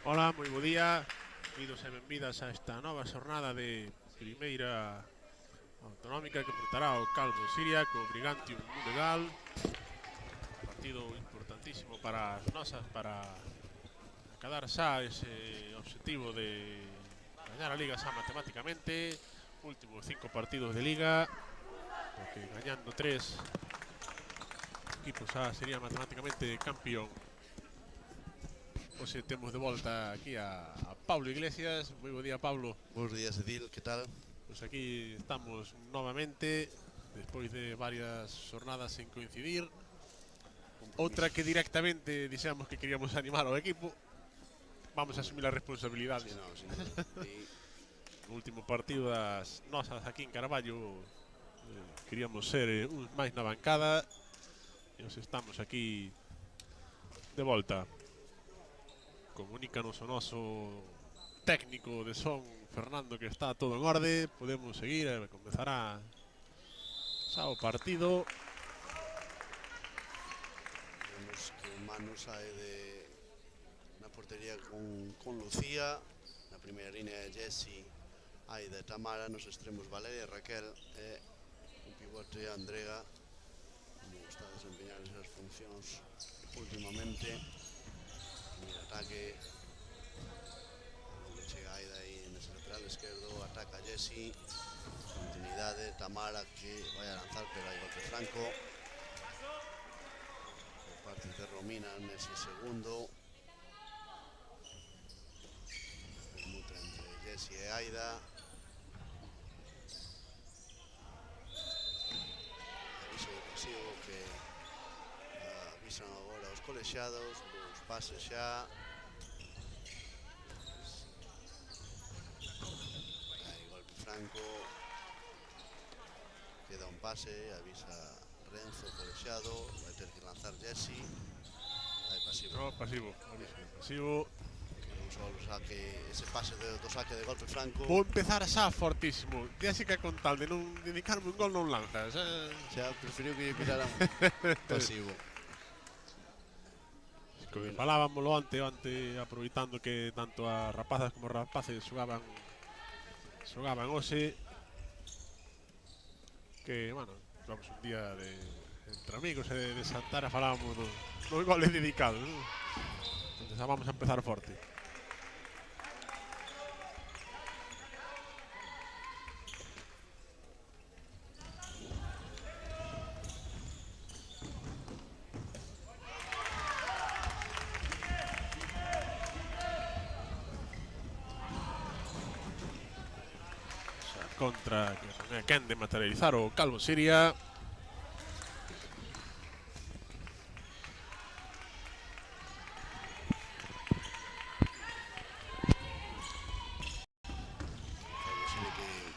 Ola, moi bo día. Benvidos e benvidas a esta nova xornada de primeira autonómica que enfrentará o Calvo Siria co Brigantium Mudegal. Partido importantísimo para as nosas, para acadar xa ese objetivo de gañar a Liga xa matemáticamente. Últimos 5 partidos de Liga, porque gañando 3 equipos xa sería matemáticamente campeón. Hoxe temos de volta aquí a Pablo Iglesias. Moi bo día, Pablo. Buenos días, Edil, ¿qué tal? Pues aquí estamos novamente, despois de varias xornadas sen coincidir. Outra que directamente dixemos que queríamos animar ao equipo. Vamos a asumir a responsabilidade. Sí, no, sin duda. No último partido das nosas aquí en Carballo queríamos ser uns máis na bancada e os estamos aquí de volta. Comunícanos o noso técnico de son, Fernando, que está todo en orde. Podemos seguir, comezará xa o partido. Vemos que Manu sae na portería con Lucía. Na primeira línea Jessy, Aida e Tamara. Nos extremos Valeria, Raquel e o pivote Andrea, como está a desempeñar esas funcións últimamente. Primeiro ataque, onde chega Aida aí nese lateral esquerdo, ataca Jessy, continuidade, Tamara que vai a lanzar, pero hai golpe franco por parte de Romina nese segundo. Permuta entre Jessy e Aida. Aviso defensivo que avisan agora os colexiados, os pases xa. Hai golpe franco. Queda un pase, avisa Renzo, colexiado, vai ter que lanzar Jessy. Hai pasivo. No, pasivo, pasivo. Un solo saque, ese pase do saque de golpe franco. Vou empezar xa fortísimo. Jessica, con tal de non dedicarme un gol, non lanzas. Xa preferiu que lle piraran pasivo. Que falábamoslo ante, aproveitando que tanto as rapazas como os rapaces xogaban hoxe, que, bueno, vamos un día de entre amigos e de Santana falábamos dos goles dedicados, ¿no? Entonces vamos a empezar forte. Contra que quen de materializar o Calvo Siria.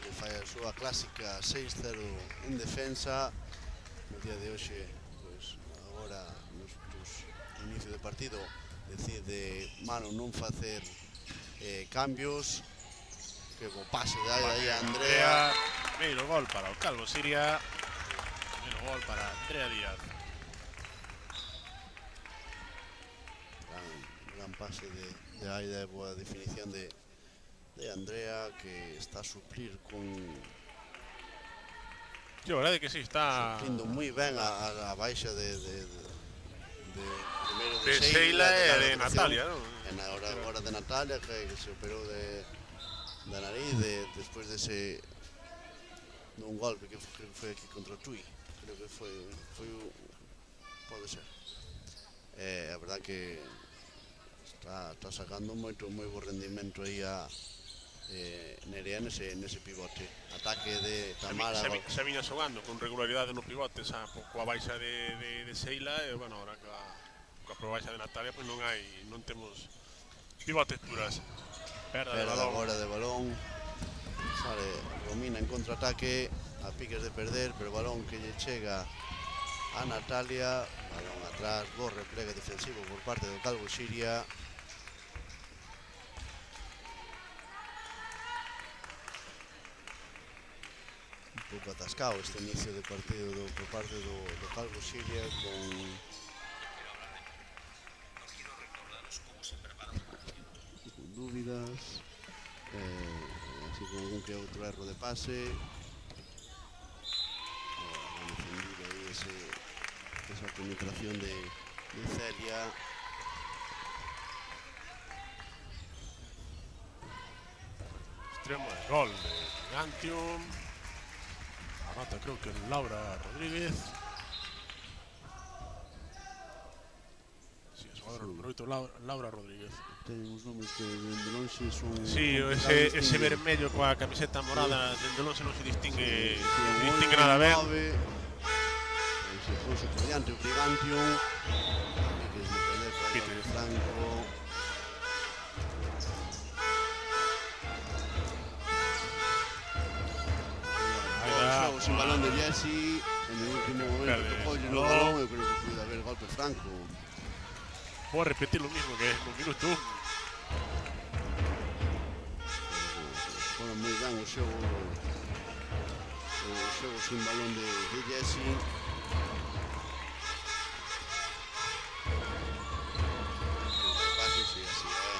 Que fai a súa clásica 6-0 en defensa. No día de hoxe, pues, agora nos inicio de partido decide Manu non facer cambios. Que bo pase de aí a Andrea. Primeiro gol para o Calvo Siria. Primeiro gol para Andrea Díaz. Gran pase de Aida, boa definición de Andrea, que está a suplir con... Sí, a verdade que sí, está... suplindo moi ben a baixa de primeiro de Sheila e de Natalia, non? E agora de Natalia, que se operou da nariz despois dese dun golpe que foi aquí contra o Tui. Creo que foi pode ser. A verdade que está sacando moi bo rendimento aí a Nerea nese pivote. Ataque de Tamara. Se viña xogando con regularidade no pivote, xa pouco a baixa de Sheila, e, bueno, ahora coa probaixa de Natalia, pois non temos pivotes puras. Perda agora de balón. Sale Romina en contraataque, a piques de perder, pero balón que lle chega a Natalia. Balón atrás, bo replegue defensivo por parte do Calvo Siria. Un pouco atascado este inicio de partido por parte do Calvo Siria, dúbidas, así como algún que outro erro de pase. Han defendido aí esa penetración de Celia. Extremo de gol de Brigantium. Anota creo que Laura Rodríguez. Sí, es jugador número 8, Laura Rodríguez. Ten uns nomes que dende lonxe son... Sí, ese vermello coa camiseta morada dende lonxe non se distingue nada ben. Se puso por diante o Brigantium, que es defender para o Franco. Sin balón de Jesse, en el último momento tocó el balón, eu creo que puede haber golpe franco. Puedo repetir lo mismo que en un minuto. Bueno, moi ben o xogo sin balón de Jesse. Pase, sí, así é.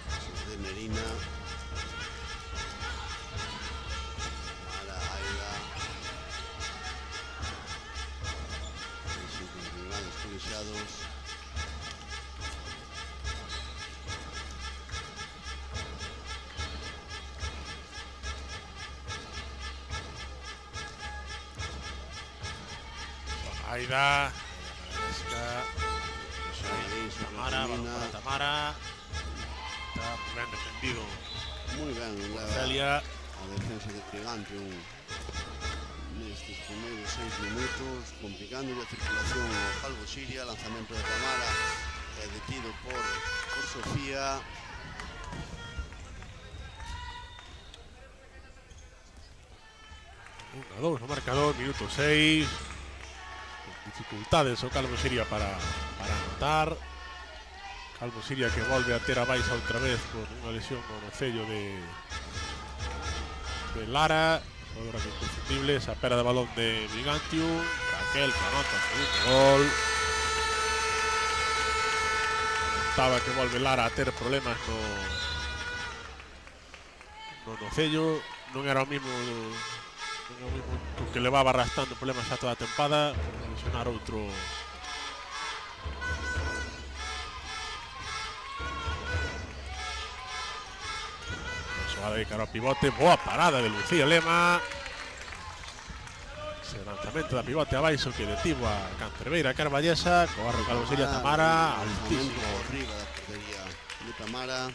Pases de Merina. Aida, Tamara, balón para Tamara. Está muy bien defendido. Muy ben, Celia. A defensa de Brigantium nestes primeiros 6 minutos, complicando a circulación ao Calvo Siria. Lanzamento de Tamara detido por Sofía. 1-2 no marcador, minuto 6. Dificultades o Calvo Siria para anotar. Calvo Siria que volve a ter a baixa outra vez por unha lesión no cello de Lara. Xogadora imprescindible, esa pera de balón de Brigantium. Raquel que anota o segundo gol. Estaba que volve Lara a ter problemas no cello. Non era o mismo que levaba arrastrando problemas xa toda a tempada. Lesionar outro. Xogada de cara ao pivote, boa parada de Lucía Lema. Ese lanzamento da pivote abaixo que detivo a Cancerbeira Carballesa. Cobarro Calvo Siria Tamara, altísimo arriba da portería de Tamara.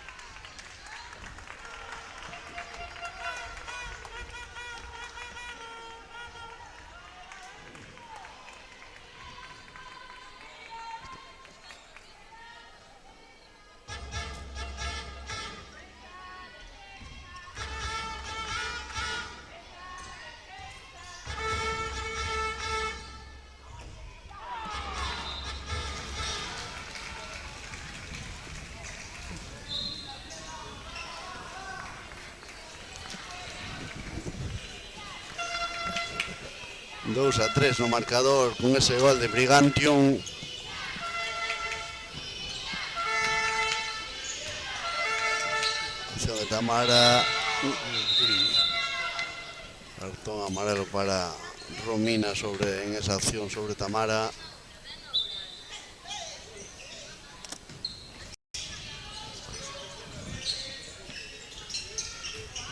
Dos a 3 no marcador con ese gol de Brigantium. Acción de Tamara. Cartón amarelo para Romina en esa acción sobre Tamara.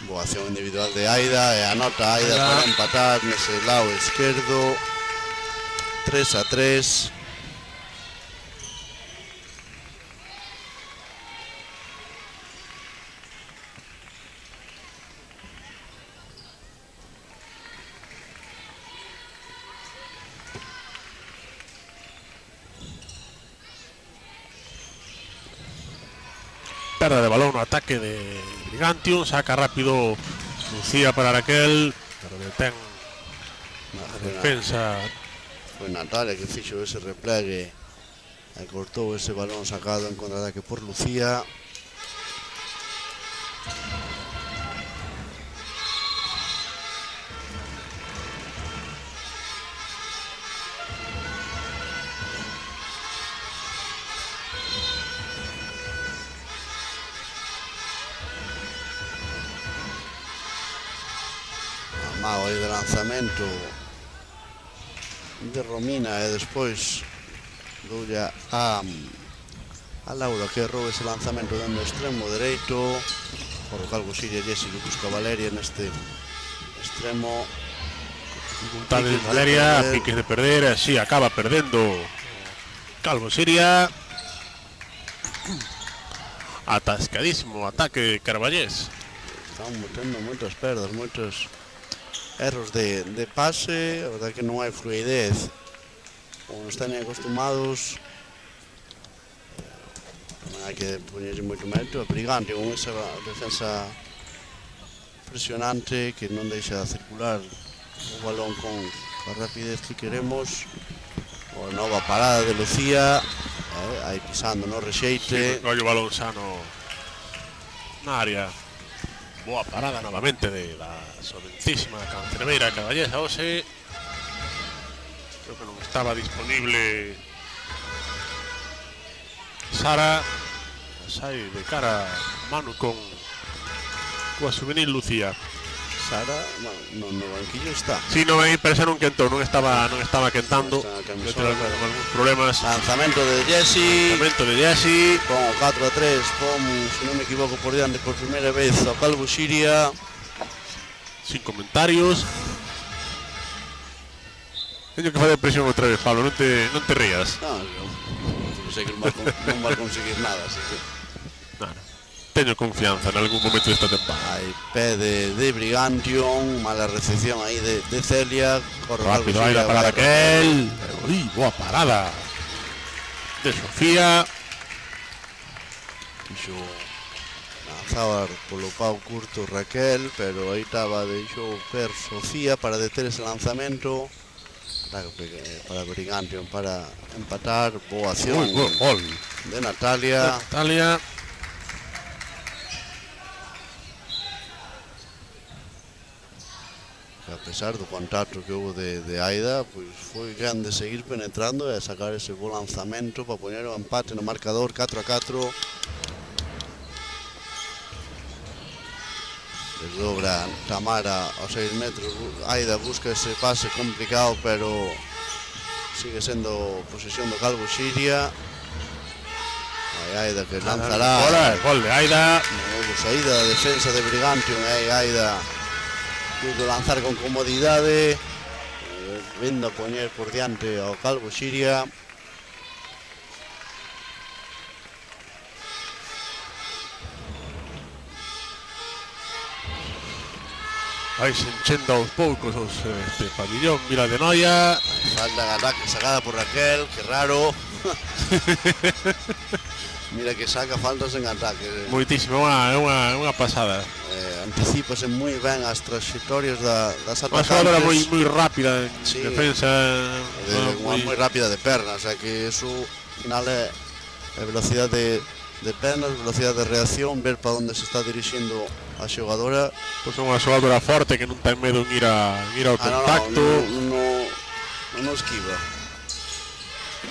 Boa acción individual de Aida e anota Aida para empatar nese lado esquerdo. 3 a 3. Perda de balón no ataque de Brigantium, saca rápido Lucía para Raquel, pero detén a defensa. Foi Natalia que fixo ese replegue e cortou ese balón sacado en contraataque por Lucía. mago aí de lanzamento de Romina e despois doulle a Laura que errou ese lanzamento dentro do extremo dereito. Por o Calvo Siria Jesse que busca a Valeria neste extremo. Dificultades de Valeria, piques de perder, así acaba perdendo Calvo Siria. Atascadísimo ataque de Carballés. Están metendo moitas perdas, moitos erros de pase. A verdade que non hai fluidez como están acostumados. Hai que poñerlle moito mérito a Brigante con esa defensa impresionante que non deixa de circular o balón con a rapidez que queremos. O nova parada de Lucía, aí pisando no rexeite. Ollo balón sano na área. Boa parada novamente de la jovencísima cancereira Caballesa hoxe. Creo que non estaba disponible Sara. Sai de cara mano con coa juvenil Lucía. Sara, no banquillo está. Si, no, aí parece non quentou, non estaba quentando. Debe ter algúns problemas. Lanzamento de Jesse. Lanzamento de Jesse. Con 4-3, pon, se non me equivoco, por diante por primeira vez ao Calvo Siria. Sin comentarios. Teño que facer presión outra vez, Pablo, non te rías. Non sei que non vai conseguir nada, así que... Teño confianza en algún momento desta temporada. Hai pé de Brigantion, mala recepción aí de Celia. Corre rápido aí la parada aquel. Uy, boa parada de Sofía. Quixo lanzaba polo pau curto Raquel, pero aí estaba, deixou ver Sofía para deter ese lanzamento. Para Brigantion, para empatar. Boa acción de Natalia. A pesar do contacto que houve de Aida, pois foi grande seguir penetrando e sacar ese bo lanzamento para poñer o empate no marcador 4-4. Desdobra Tamara aos 6 metros, Aida busca ese pase complicado, pero sigue sendo posesión do Calvo Siria. Aida que lanzará. Gol de Aida. Non houve saída da defensa de Brigantion, Aida pudo lanzar con comodidade, vindo a poñer por diante ao Calvo Siria. Vai se enchendo aos poucos este pabillón Vila de Noia. Falta de ataque sacada por Raquel, que raro. Mira que saca faltas en ataque. Moitísimo, é unha pasada. Anticípase moi ben as trayectorias das atacantes. Unha xogadora moi rápida en defensa. Moi rápida de pernas, o sea que eso ao final é velocidade de pernas, velocidade de reacción, ver para onde se está dirixindo a xogadora. Pois é unha xogadora forte que non ten medo en ir ao contacto. Non esquiva.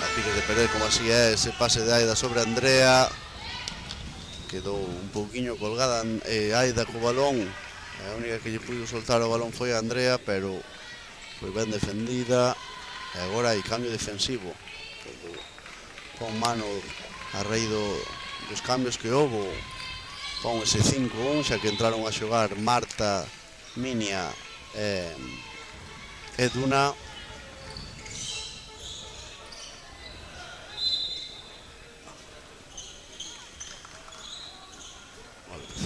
A piques de perder como así é, ese pase de Aida sobre Andrea. Quedou un pouquiño colgada Aida co balón. A única que lle pudo soltar o balón foi a Andrea, pero foi ben defendida. E agora hai cambio defensivo. Pon mano a raíz dos cambios que houve. Pon ese 5-1, xa que entraron a xogar Marta, Minia e Duna.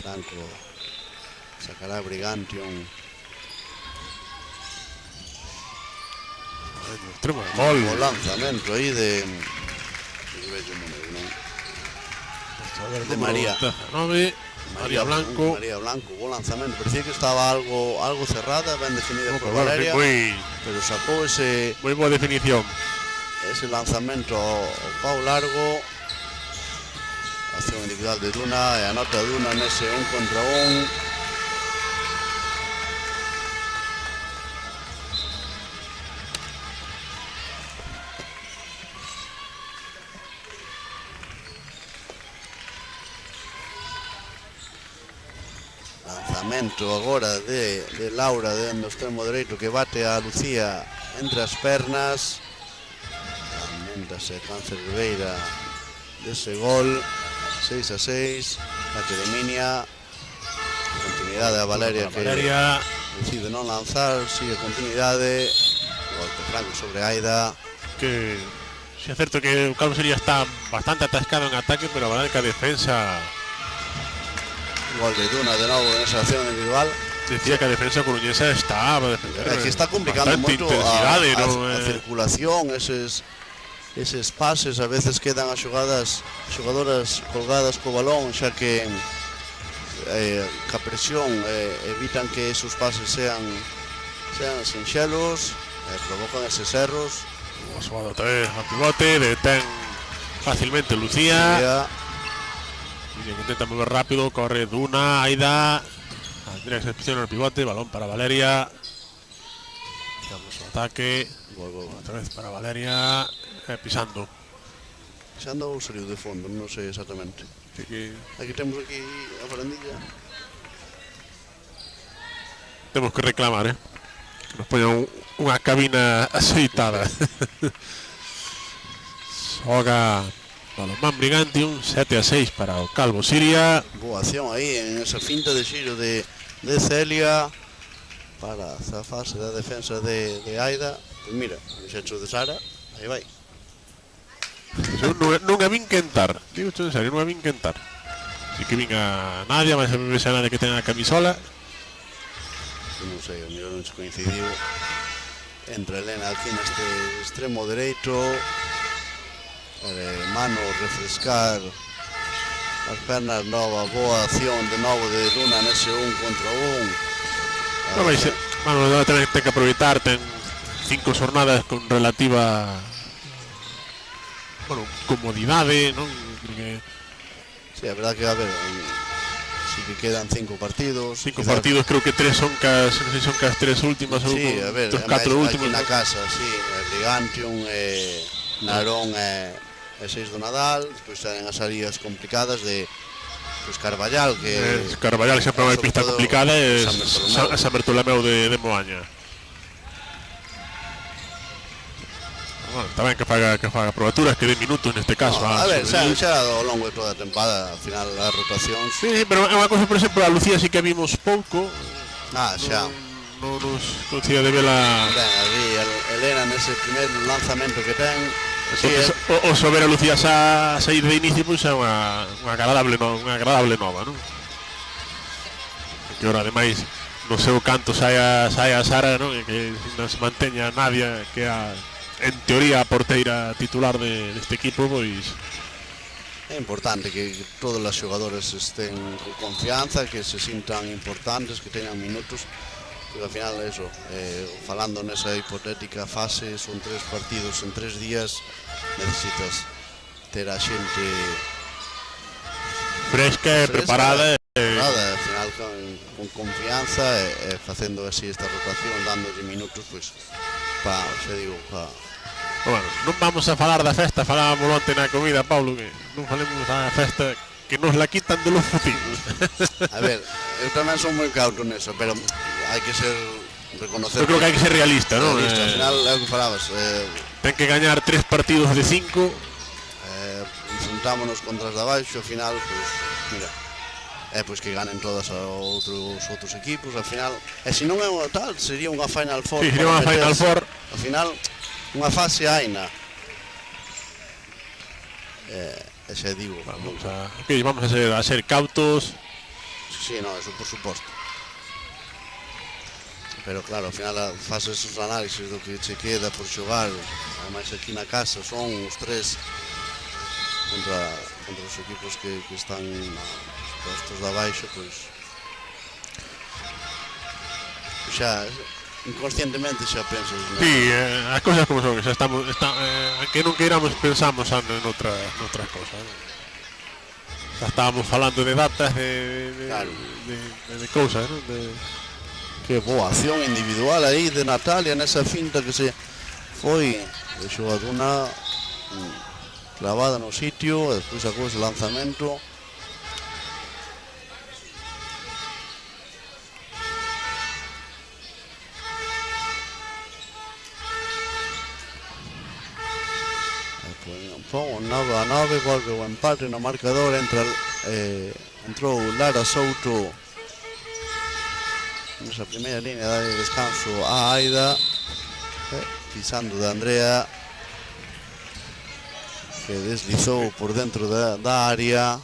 Franco sacará Brigantion. Gol. O lanzamento aí de María. María Blanco. María Blanco, o lanzamento. Parecía que estaba algo cerrada, ben definida por Valeria. Pero sacou ese... Moi boa definición. Ese lanzamento ao pau largo. Acción individual de Duna e anota Duna nese 1 contra 1. lanzamento agora de Laura dentro do extremo dereito que bate a Lucía entre as pernas. Lamentase Cáncer Ribeira dese gol. 6-6, bate de Minia. Continuidade a Valeria que decide non lanzar, sigue continuidade. Golpe franco sobre Aida. Que si es cierto que o Calvo Siria está bastante atascado en ataque, pero a verdade que a defensa... Gol de Duna de novo en esa acción individual. Decía que a defensa coruñesa está a defender. Que está complicando moito a circulación, eses pases, a veces quedan as xogadoras colgadas co balón, xa que ca presión evitan que esos pases sean sinxelos, provocan eses erros. O xogador otra vez al pivote, detén fácilmente Lucía. Que intenta mover rápido, corre Duna, Aida. Tendría que se presiona el pivote, balón para Valeria. Damos su ataque. Otra vez para Valeria. Pisando. Pisando ou saliu de fondo, non sei exactamente. Aquí temos aquí a barandilla. Temos que reclamar, que nos poñan unha cabina axeitada. Xoga Balonmán Brigantium, 7-6 para o Calvo Siria. Boa acción aí en esa finta de xiro de Celia para a fase da defensa de Aida. Pois mira, o xecho de Sara, aí vai. Non a vin quentar, digo en serio, non a vin quentar. Si que vin a Nadia, mas a mí a Nadia que ten a camisola. Non sei, o mellor non se coincidiu. Entra Elena aquí neste extremo dereito. Mano refrescar as pernas, nova, boa acción de novo de Luna nese 1 contra 1. Mano, ten que aproveitar, ten 5 jornadas con relativa comodidade, non? Porque... Sí, a verdad que a ver, sí que quedan 5 partidos. 5 partidos, creo que 3 son non sei son cas 3 últimas ou sí, a ver, os 4 últimos. Aquí na casa, sí, Brigantium, Narón e 6 do Nadal, despois salen as áreas complicadas de Carballal, que Carballal sempre é unha pista complicada, é San Bertolomeu de Moaña. Bueno, tamén que faga probaturas, que dé minutos neste caso. A ver, xa ao longo de toda a tempada, ao final as rotacións. Sí, pero é unha cosa, por exemplo, a Lucía sí que vimos pouco. Xa. Non nos coincide de vela. Ben, ali Elena nese primer lanzamento que ten. Sí, o sobre a Lucía xa sair de inicio, pois é unha agradable nova, non? Que ahora, ademais, no seu canto saia a Sara, non? E que non se manteña Nadia, que en teoría a porteira titular deste equipo, pois... É importante que todas as xogadoras estén con confianza, que se sintan importantes, que teñan minutos. Pero ao final eso, falando nesa hipotética fase, son 3 partidos en 3 días, necesitas ter a xente fresca e preparada, ao final con confianza e facendo así esta rotación, dándolle minutos, pois, Bueno, non vamos a falar da festa, falábamos onte na comida, Paulo, que non falemos da festa que nos la quitan de los futigos. A ver, eu tamén son moi cauto neso, pero hai que ser reconocer. Eu creo que hai que ser realista, non? Realista, ao final é o que falabas. Ten que gañar 3 partidos de 5. Enfrentámonos contra as de abaixo, ao final, pois, mira, pois que ganen todas os outros equipos, ao final. E se non é unha tal, sería unha Final Four. Sí, sería unha Final Four. Ao final, unha fase aina. Xa digo. Vamos a ser cautos. Sí, no, eso por suposto. Pero claro, ao final faz esos análisis do que che queda por xogar. Ademais aquí na casa son os 3 contra os equipos que están postos de abaixo, pois xa inconscientemente xa pensas, ¿no? Sí, as cousas como son, xa estamos, aunque non queiramos pensamos en outras cosas. Xa estábamos falando de datas, de cousas, ¿no? Que boa acción individual aí de Natalia nesa finta que se foi de xogaduna clavada no sitio, e despois sacou ese lanzamento. 9-9, volve o empate no marcador. Entrou Lara Souto nesa primeira línea de descanso a Aida, pisando de Andrea, que deslizou por dentro da área.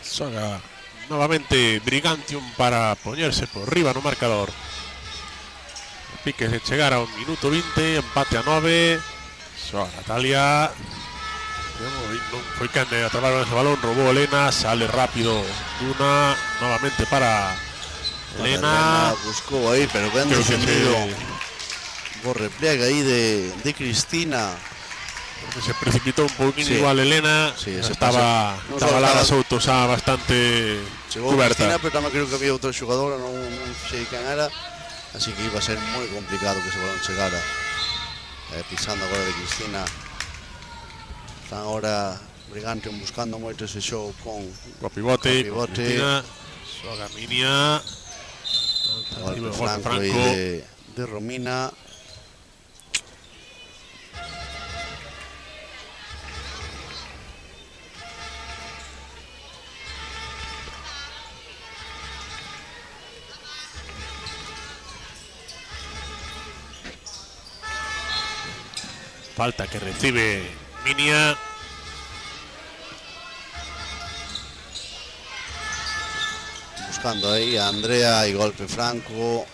Xoga novamente Brigantium para poñerse por riba no marcador. Piques de chegar ao minuto 20, empate a 9. Xoga Natalia. Non foi quen de atrabar ese balón, robou Elena, sale rápido Duna, novamente para Elena. Buscou aí, pero ben defendido. Bo repliegue aí de Cristina. Se precipitó un poquinho igual Elena, estaba Lara Souto xa bastante cuberta. Cristina, pero tamén creo que había outra xogadora, non sei quen era, así que iba a ser moi complicado que ese balón chegara. Pisando agora de Cristina. Están agora Brigantium buscando moito ese xogo con pivote. Cristina, xoga Minia, golpe franco aí de Romina. Falta que recibe Minia. Buscando aí a Andrea e golpe franco.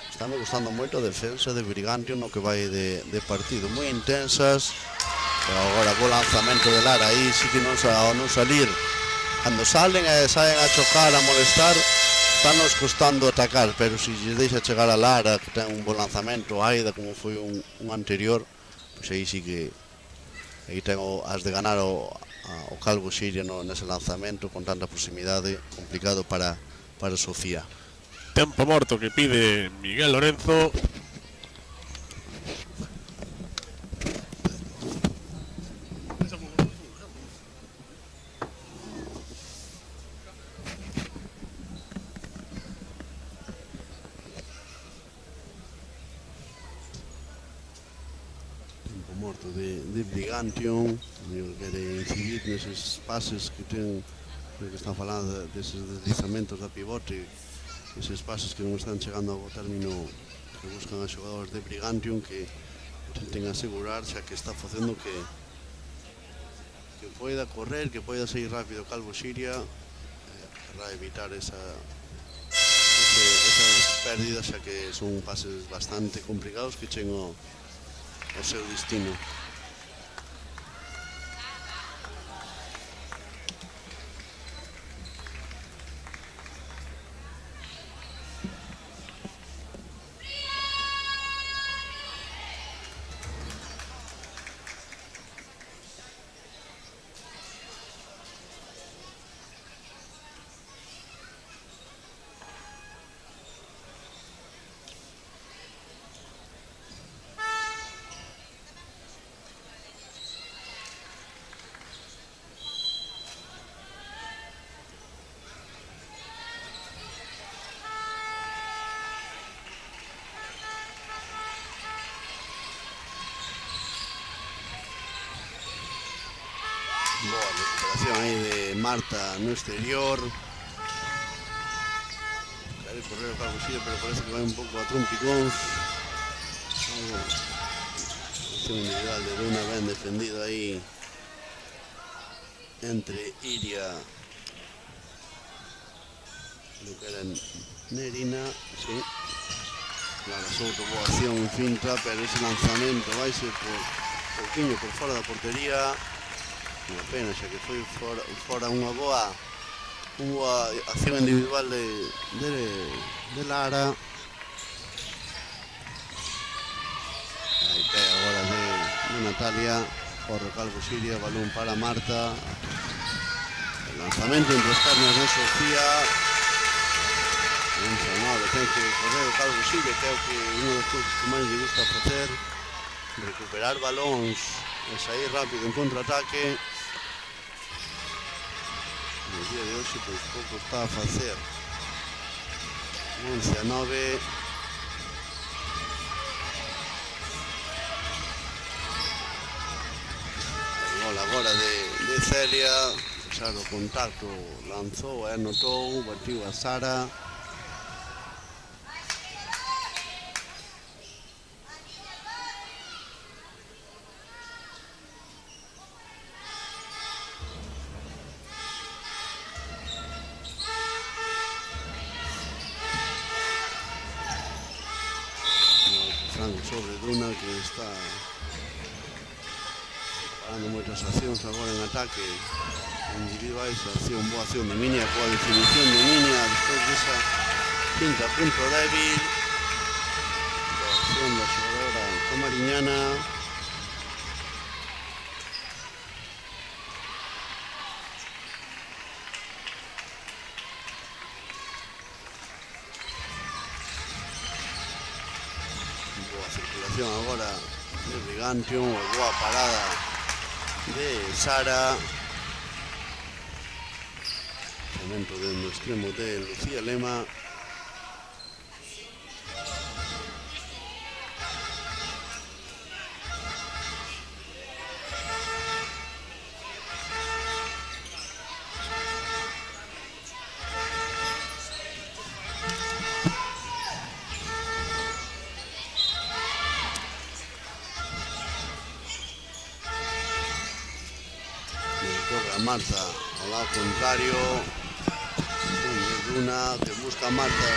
Estame gustando moito a defensa de Brigantium no que vai de partido, moi intensas. Pero agora co lanzamento de Lara aí sí que non salir. Cando salen e saen a chocar, a molestar, están nos costando atacar, pero se lles deixa chegar a Lara, que ten un bon lanzamento, Aida como foi un anterior, pois aí sí que aí tengo as de ganar o Calvo Siria nese lanzamento con tanta proximidade, complicado para Sofía. Tempo morto que pide Miguel Lorenzo. Morto de Brigantium, que quere incidir neses pases que ten, que están falando deses deslizamentos da pivote, eses pases que non están chegando ao término, que buscan a xogadores de Brigantium que intenten asegurar, xa que está facendo que poida correr, que poida sair rápido Calvo Siria, para evitar esas pérdidas, xa que son pases bastante complicados que chen o seu destino. Boa recuperación aí de Marta no exterior. Quere correr o Calvo Siria, pero parece que vai un pouco a trompicóns. Acción individual de Luna, ben defendido aí entre Iria e que era Nerina, sí. Lara Souto, boa acción, finta, pero ese lanzamento vai ser por pouquinho por fora da portería. Unha pena, xa que foi fora unha boa acción individual de Lara. Aí pega agora de Natalia, corre Calvo Siria, balón para Marta. El lanzamento entre as pernas de Sofía. Ten que correr o Calvo Siria, que é o que unha das cousas que máis lle gusta facer, recuperar balóns e sair rápido en contraataque. No día de hoxe pois pouco está a facer. 11-9. mal agora de Celia. A pesar do contacto, lanzou e anotou, batiu a Sara. Sobre Duna, que está parando moitas accións agora en ataque individuais, boa acción de Minia coa definición de Minia despois desa pinta punto débil, boa acción da xogadora camariñana. Circulación agora de Brigantium, boa parada de Sara. Momento do extremo de Lucía Lema. Marta al lado contrario, Duna que busca a Marta.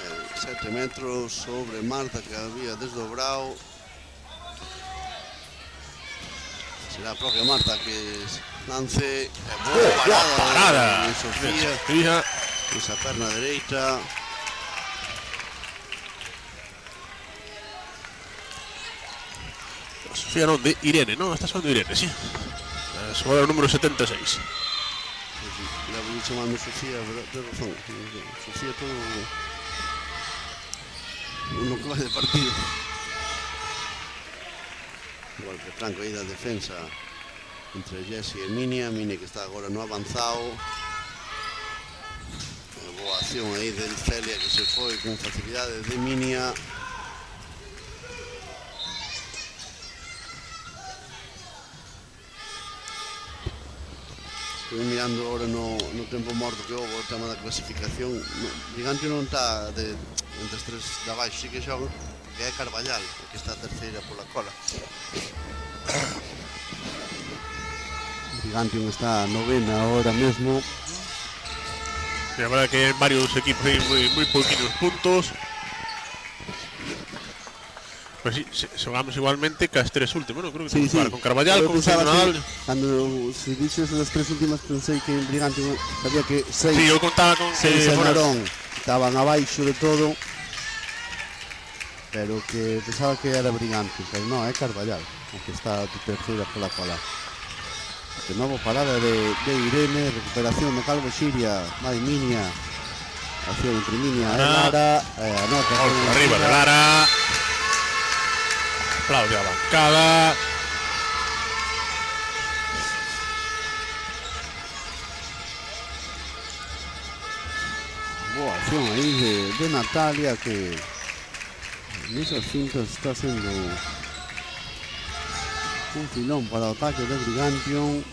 El 7 metros sobre Marta que había desdobrado. Será a propia Marta que lance. Boa parada de Sofía. Esa perna derecha. Sofía non, de Irene, non? Estás falando de Irene, sí. Xogadora número 76. La voy chamando Sofía, pero ten razón. Sofía todo uno que vai de partido. Igual que Franco aí da defensa entre Jessie e Minia. Minia que está agora no avanzado. Boa acción aí del Celia que se foi con facilidade de Minia. Estou mirando agora no tempo morto que houve o tema da clasificación. Brigantium non está entre os tres de abaixo, sí que xoga, porque é Carballal, que está a terceira pola cola. Brigantium está novena ahora mesmo. La verdad que hay varios equipos ahí muy poquitos puntos. Pues sí, jugamos igualmente que las tres últimas, ¿no? Creo que sí. Con Carballal, con Nadal. Cuando se dices las tres últimas pensé que en Brigantium sabía que seis. Sí, yo contaba con seis en Narón estaban abaixo de todo, pero que pensaba que era Brigantium, pero no, é Carballal, que está de terceira pola cola. De novo parada de Irene, recuperación de Calvo Xiria, vai Minia, acción entre Minia e Lara, anota arriba de Lara. Aplaude a bancada. Boa acción aí de Natalia, que en esas cintas está sendo un filón para o ataque de Brigantium.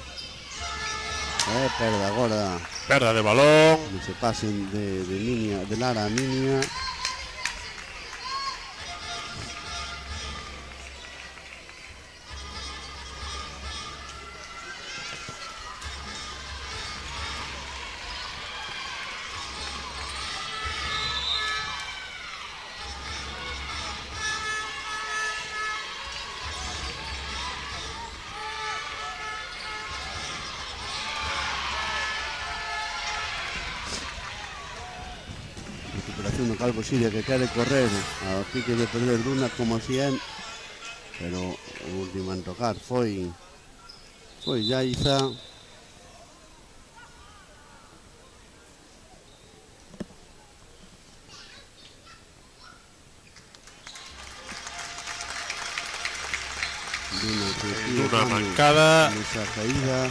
Perda agora. Perda de balón. Que se pasen de Lara a Minia. Calvo Xiria que quere correr a pique de perder Duna como si é, pero o último en tocar foi Yaiza. Duna mancada. Esa caída.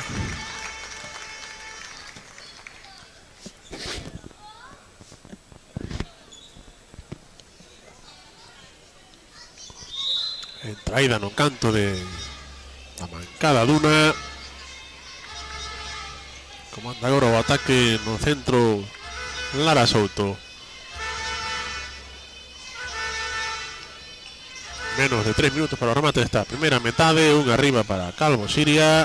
traída no canto de a mancada Duna. Comanda agora o ataque no centro Lara Souto. Menos de 3 minutos para o remate desta primeira metade. Un arriba para Calvo Siria.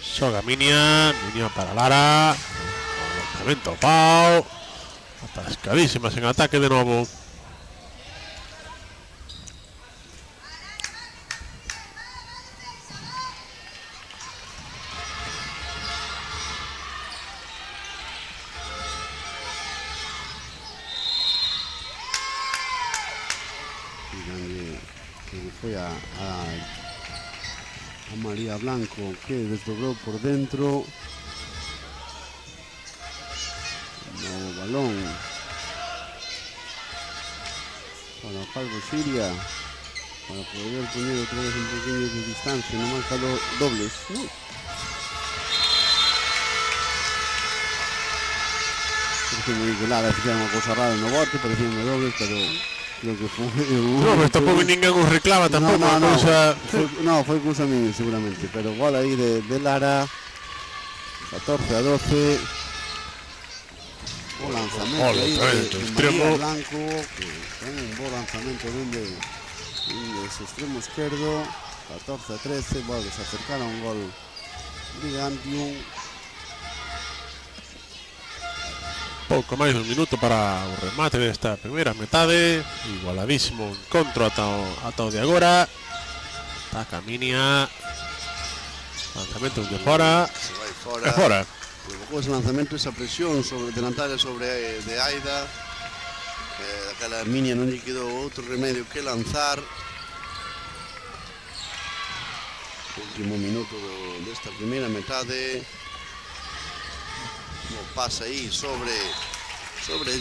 Xoga Minia para Lara. Lanzamento Pau. Atascadísimas en ataque de novo. Foi a María Blanco que desdobrou por dentro. No balón para Calvo Siria para poder poner otra vez un poquinho de distancia no marcador dobles, ¿no? Parecía moi igualada, fixeron unha cousa rara no bote, parecían dobles, pero creo que foi No, pero tampouco ninguén os reclama tampouco a cousa. Foi cousa miña seguramente, pero gol aí de Lara, 14-12. O lanzamento aí de María Blanco, que ten un bo lanzamento dende ese extremo esquerdo. 14-13, volves a acercar a un gol Brigantium. Pouco máis dun minuto para o remate desta primeira metade. Igualadísimo o encontro ata o de agora. Ataca Minia. Lanzamento de fora. Se vai fora. É fora. Provocou ese lanzamento, esa presión sobre delantaria sobre de Aida. Aquela Minia non lle quedou outro remedio que lanzar. Último minuto desta primeira metade. Pasa aí sobre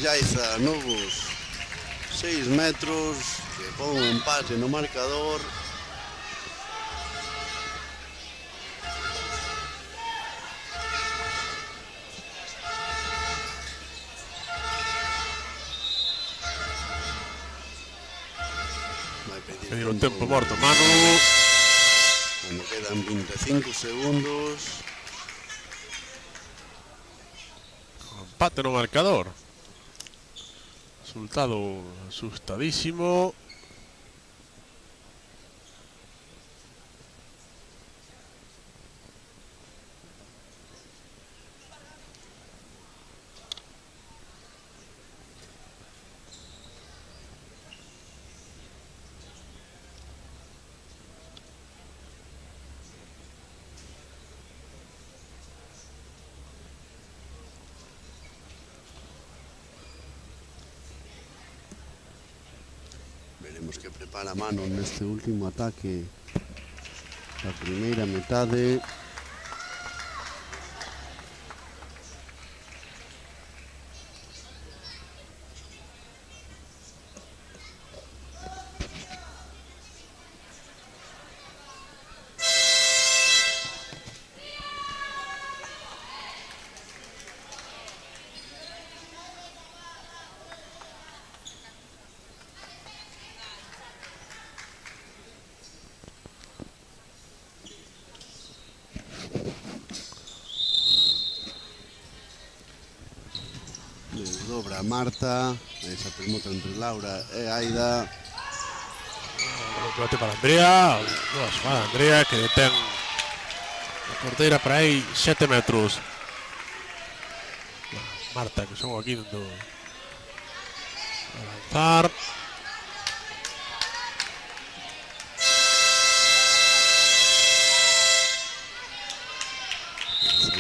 Yaiza, novos 6 metros, que pon un empate no marcador. Vai pedir o tempo morto, Manu. Cando quedan 25 segundos. Empate no marcador. Resultado asustadísimo. Veremos que prepara Manu neste último ataque da primeira metade. Dobra Marta, esa permuta entre Laura e Aida. Bote para Andrea. Boa xogada Andrea, que detén a porteira para aí 7 metros. Marta, que son aquí dentro a lanzar.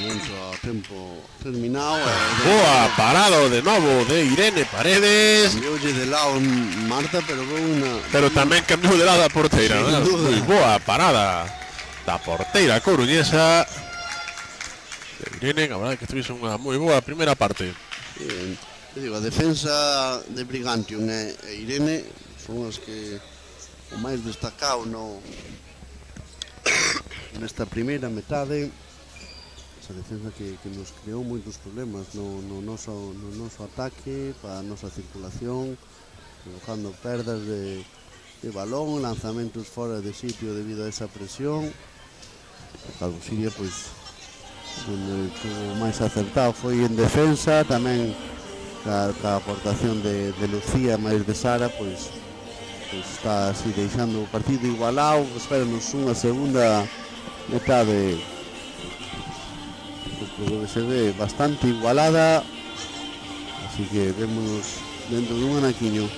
A tempo terminado. Boa parado de novo de Irene Paredes. Cambioulle de lado Marta, pero con unha... Pero tamén cambiou de lado a porteira, Sin ¿verdad? duda. Boa parada da porteira coruñesa de Irene, que a verdade que estuviese unha moi boa primeira parte. Digo, a defensa de Brigantium e Irene son as que o máis destacado nesta primeira metade. Esa defensa que nos creou moitos problemas no noso ataque, para a nosa circulación, provocando perdas de de balón, lanzamentos fora de sitio debido a esa presión. O Calvo Siria, pois, onde estuvo máis acertado foi en defensa, tamén ca aportación de Lucía máis de Sara, pois está así deixando o partido igualado. Espéranos unha segunda metade, pois, que se ve bastante igualada, así que vémonos dentro dun anaquiño.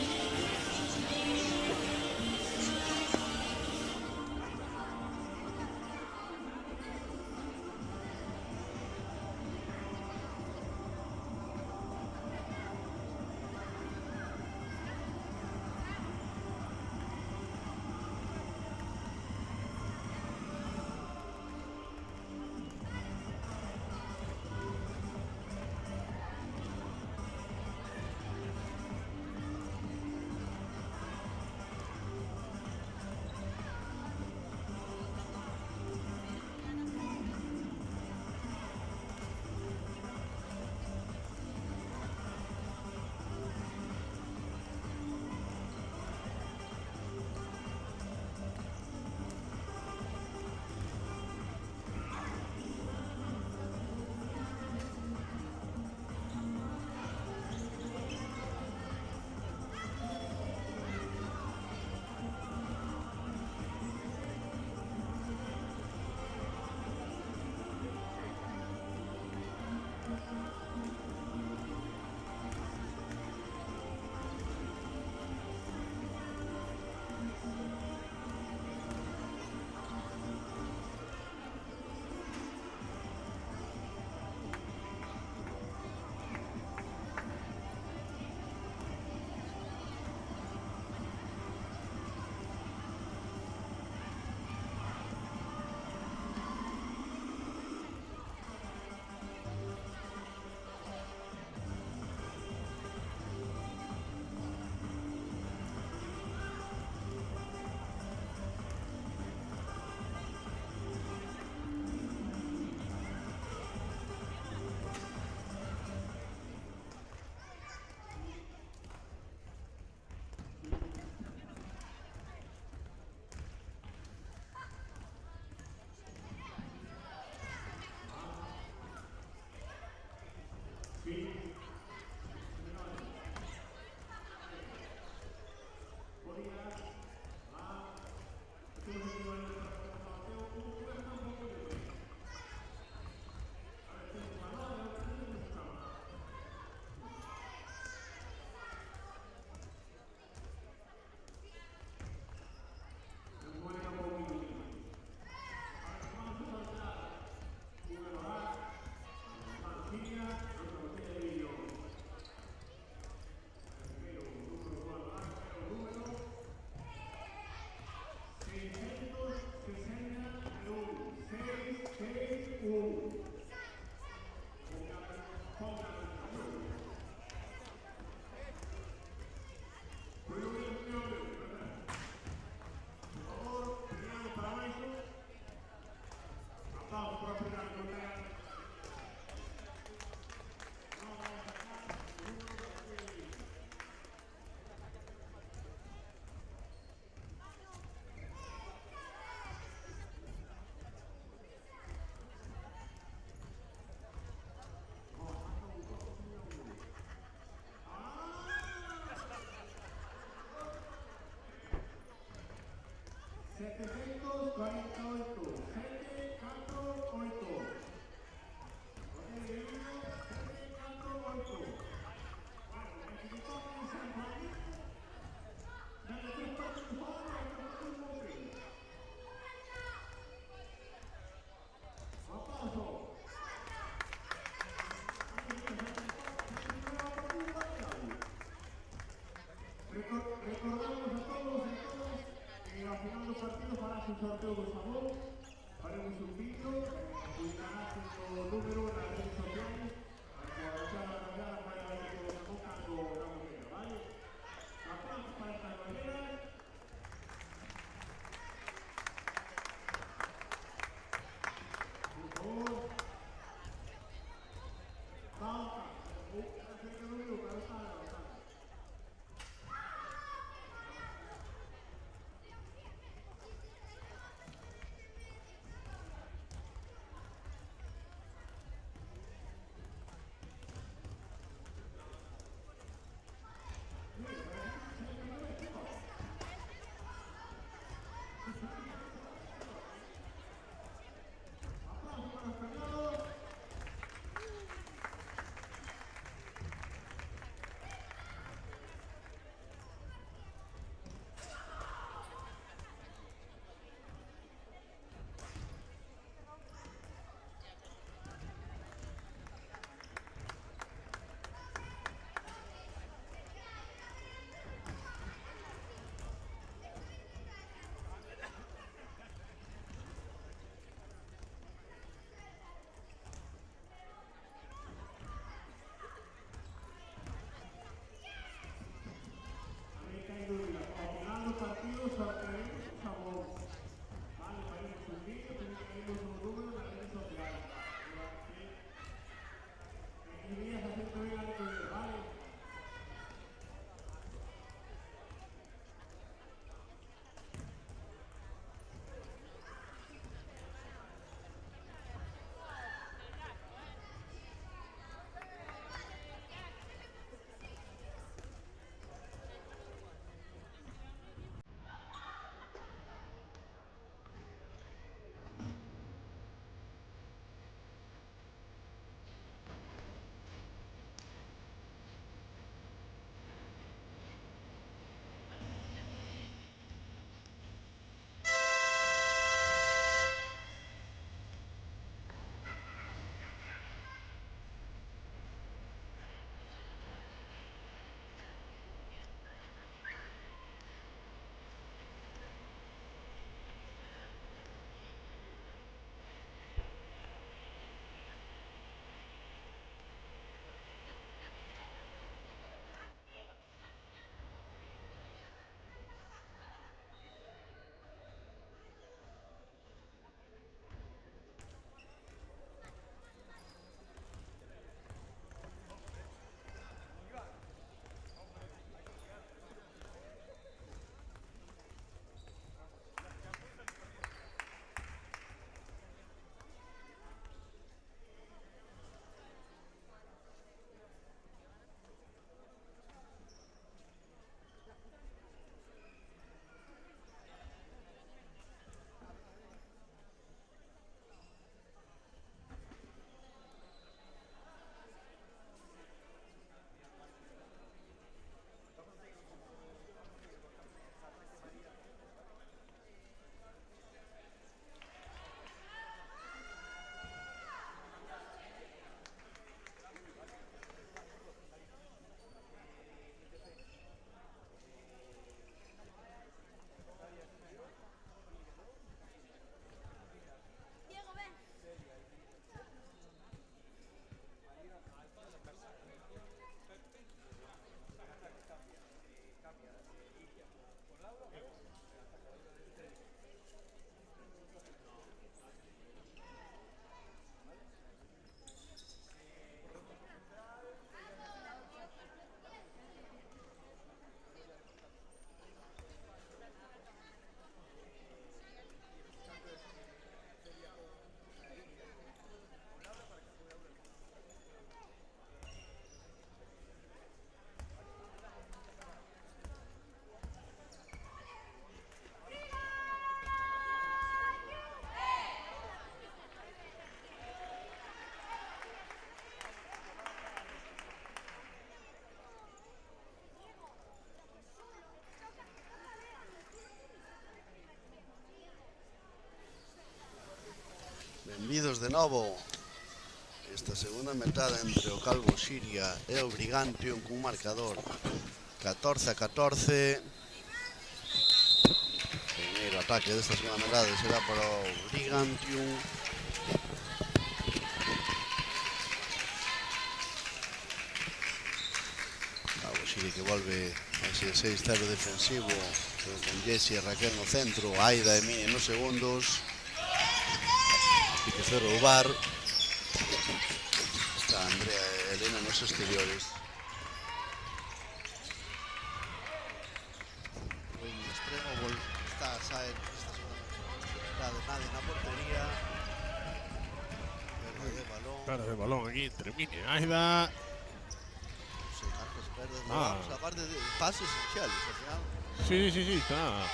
Benvidos de novo esta segunda metade entre o Calvo Siria e o Brigantium cun marcador 14-14. Primeiro ataque desta segunda metade será para o Brigantium. Calvo Siria que volve a ese 6-0 defensivo con Jesse e Raquel no centro, Aida e Mini nos segundos. Pique cero o bar. Está Andrea e Elena nos exteriores. O extremo está a sair esta segunda metade, nadie na portería. Perda de balón. Perda de balón aquí entre Mini e Aida. Sí, Carlos perda de balón. Aparte de pases iniciales, al final. Sí, está.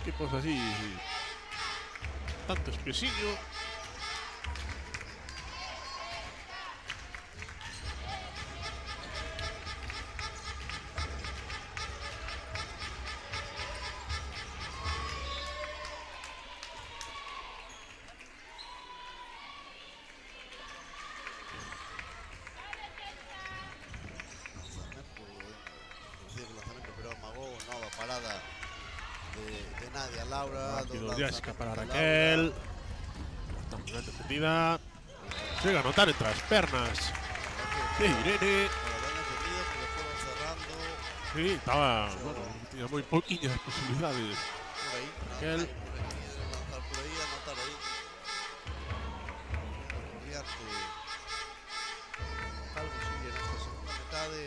Equipos así. Tanto especiño. Lanzamiento, pero amagó, nova parada de Nadia Laura. Rápido Jessica para Raquel. Está muy bien defendida. Llega a notar entre las pernas de Irene. Sí, estaba, bueno, tenía muy poquillas posibilidades. Raquel. Lanzar por ahí, anotar ahí. Calvo sigue en esta segunda metade.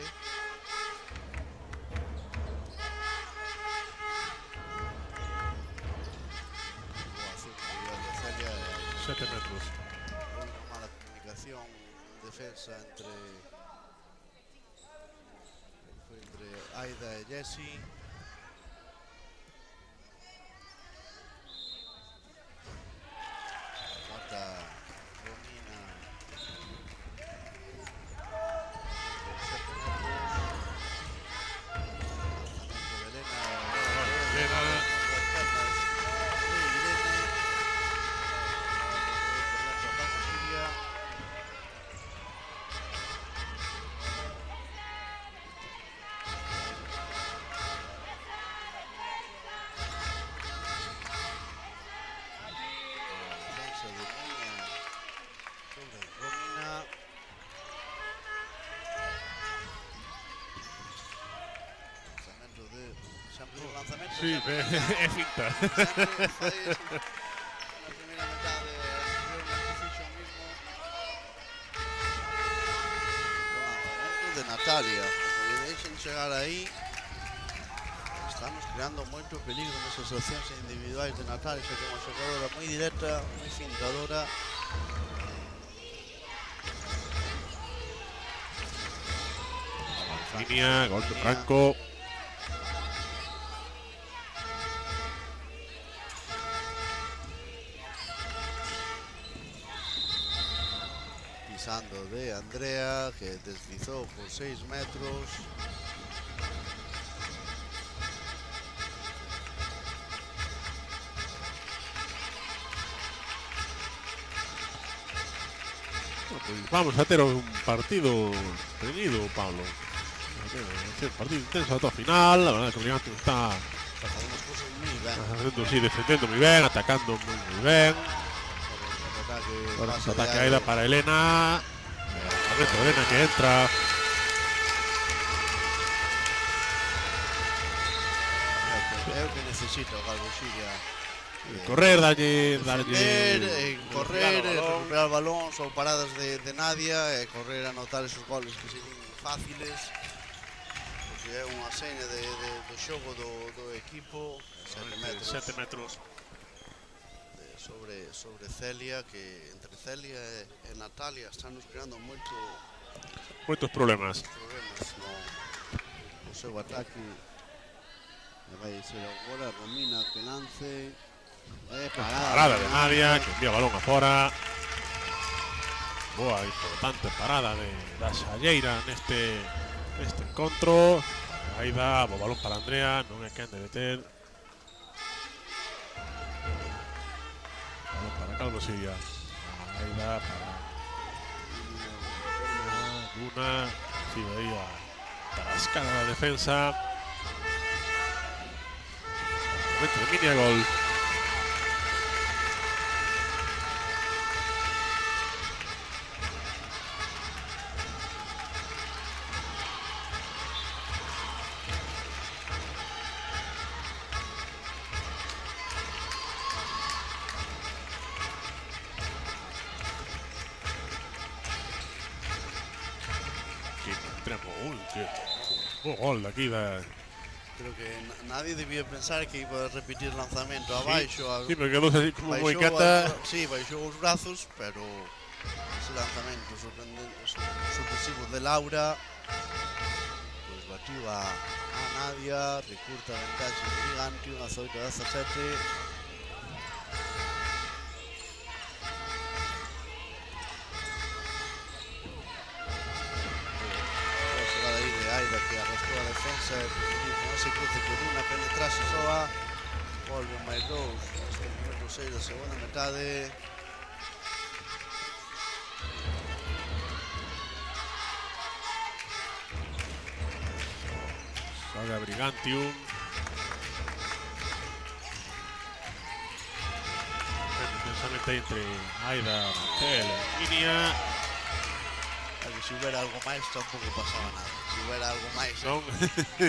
7 metros. Una mala comunicación en defensa entre Aida y Jessie. Mata Romina. Sí, es finta. De Natalia, como le deixen chegar aí, estamos creando moito peligro nesas accións individuais de Natalia, que é unha xogadora moi directa, moi fintadora. Línea, golpe franco. Pisando de Andrea, que deslizó por 6 metros. Pues vamos a tener un partido reñido, Pablo. Un partido intenso hasta el final. La verdad que el Brigantium está defendiendo muy bien, atacando muy bien. Ahora ataque Aida para Elena. Elena que entra. É o que necesita o Calvo Siria. Correr, darlle correr, recuperar balóns ou paradas de Nadia, e correr a anotar esos goles que se din fáciles, porque é unha seña do xogo do equipo. 7 metros sobre Celia, que entre Celia e Natalia están nos creando moitos problemas no seu ataque. Vai ser agora Romina que lance. Parada de Nadia, que envía balón afora. Boa, importante parada da Xalleira neste encontro. Aí dá o balón para Andrea, non é quen de deter. Balón para Calvo Siria. Aí dá para Luna. Sigue aí a tarascada da defensa. Momento de mini gol. Gol de aquí da... Creo que nadie debía pensar que iba a repetir el lanzamiento abaixo. Sí, pero quedou así como moi quieta. Sí, baixou os brazos, pero ese lanzamento sorpresivo de Laura pues batiu a Nadia, recurta a ventaxa de Brigantium, a 18-17. Que arrastrou a defensa e non se cruce con unha penetrase soa. Volve máis dous neste minuto 6 da segunda metade. Xoga Brigantium. Intensamente entre Aida, Raquel e Minia. Se hubiera algo máis tampouco pasaba nada. Se hubiera algo máis, non?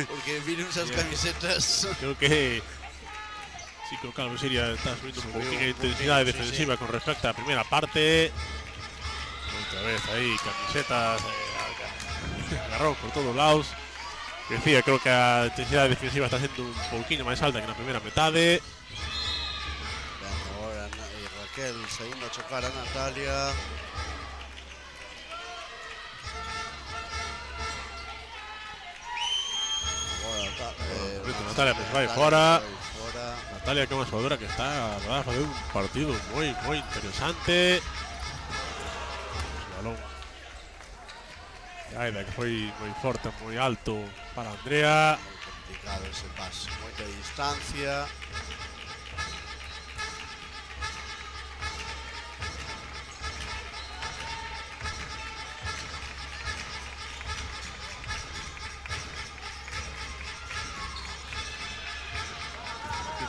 Porque viron esas camisetas. Creo que sí que o Calvo Siria está subindo un poquinho de intensidade defensiva con respecto á primeira parte. Outra vez aí camisetas, agarrou por todos lados. Decía, creo que a intensidade defensiva está sendo un pouquinho máis alta que na primeira metade. Agora Raquel saindo a chocar a Natalia. Natalia pues vai fora. Natalia que é unha xogadora que está a fazer un partido moi interesante. O balón Aida que foi moi forte, moi alto para Andrea. Moi complicado ese pase, moita distancia.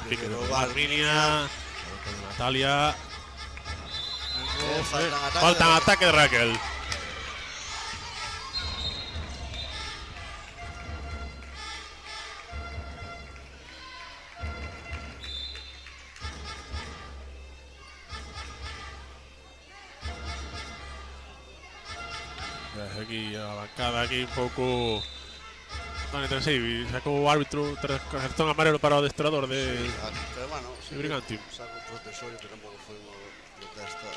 Pique de Arminia, Natalia. Falta ataque de Raquel. Aquí a la bancada, aquí un pouco. Sí, sacou o árbitro cartón amarelo para o adestrador de Brigantium. Saco o protesorio que tampouco foi unha protesta.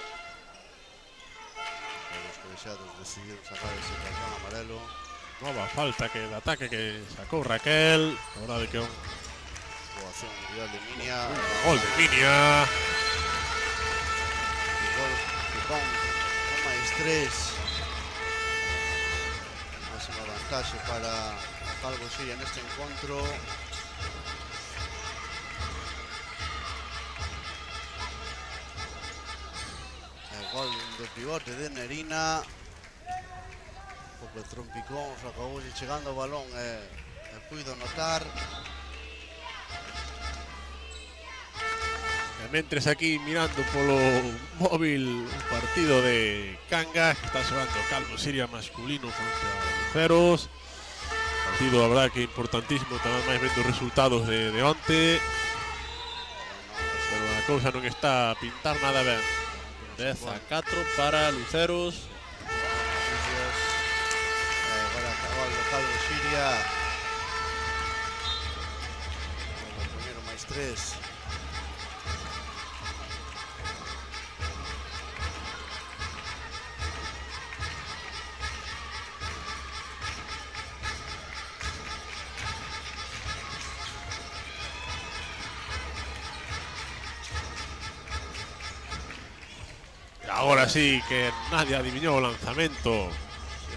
Os colexiados decidiron sacar ese cartón amarelo. Nova falta que de ataque que sacou Raquel. A verdade que é un... Boa acción individual de Minia. Gol de Minia. Gol que con máis 3. Máxima vantaxe para Calvo Siria neste encontro. El gol de pivote de Nerina. Un pouco de trompicón, acabou chegando o balón e puido notar. E mentres aquí mirando polo móvil o partido de Cangas que está xogando Calvo Siria masculino contra Luceros. Partido, a verdad, que importantísimo, tamén máis vendo os resultados de onte. Pero a cousa non está a pintar nada ben. 10-4 para Luceros. Agora acaba o Calvo Siria. O primeiro máis 3. Ahora sí que nadie adivinó el lanzamiento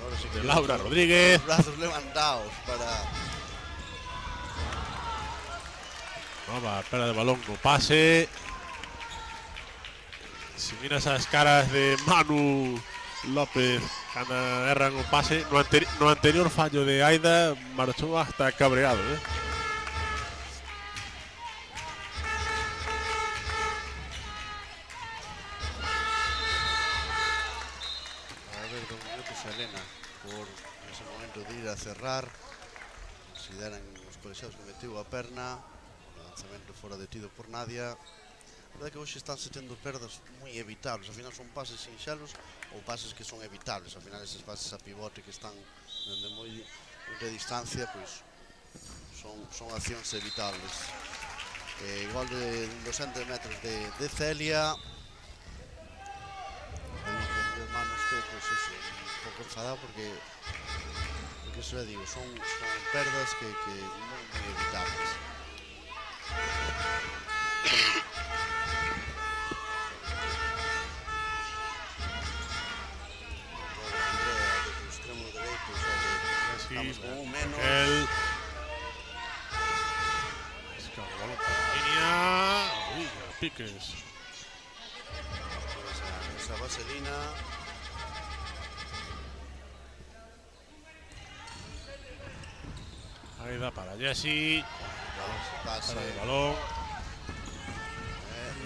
Agora sí de Laura Rodríguez. Os brazos levantados para... Nova pérdida de balón no pase. Si miras as caras de Manu López cando erran o pase, no anterior fallo de Aida marchou hasta cabreado, A ver, don Minutos Elena, por ese momento de ir a cerrar, consideran os colexiados que meteu a perna, o lanzamento fora detido por Nadia. A verdade que hoxe estánse tendo perdas moi evitables, ao final son pases sinxelos ou pases que son evitables, ao final eses pases a pivote que están dende moita distancia, pois son accións evitables. Igual de 200 metros de Celia. Aí os manos que, pois eso, un pouco enfadado porque eso digo, son perdas que non moi evitables. Andrea, do extremo dereito, o sea que estamos con un menos. Escala o balón para línea. Uy, a piques. Esa vaselina. Aida para Jessie. Pase. Para el balón.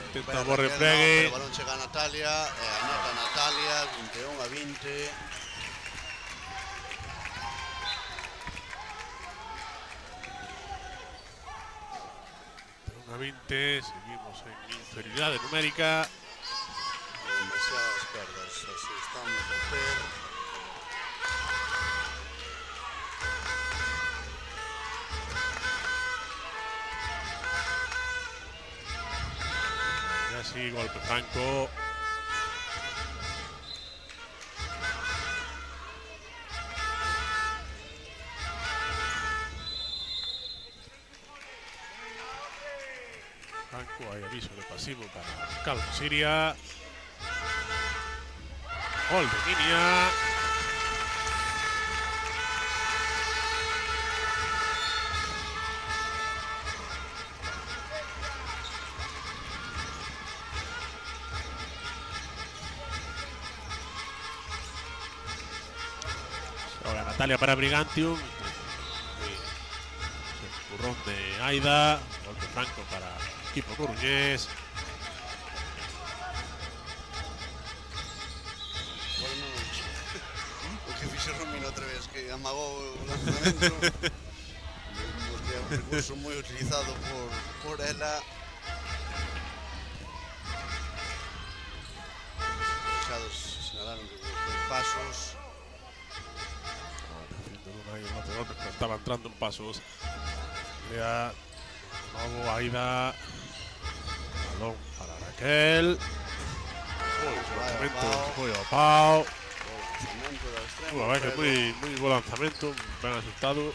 Intenta o Raquel, repliegue. no, o balón chega a Natalia, anota Natalia, 21-20. 20, seguimos en inferioridade numérica. Demasiadas perdas, así estamos a ter. Ya sí, golpe franco. Franco, hay aviso de pasivo para Calvo Siria. Gol de línea. Ahora Natalia para Brigantium. Currón de Aida. Golpe franco para el equipo coruñés. Bueno, o que fixe Romino outra vez, que amagou o lanzamento. Porque é un recurso moi utilizado por ela. Os sinalaron que pasos. Estaba entrando en pasos. Crea nuevo Aida. Balón para Raquel. Foi ao pau. A ver que moi bo lanzamento, ben asustado.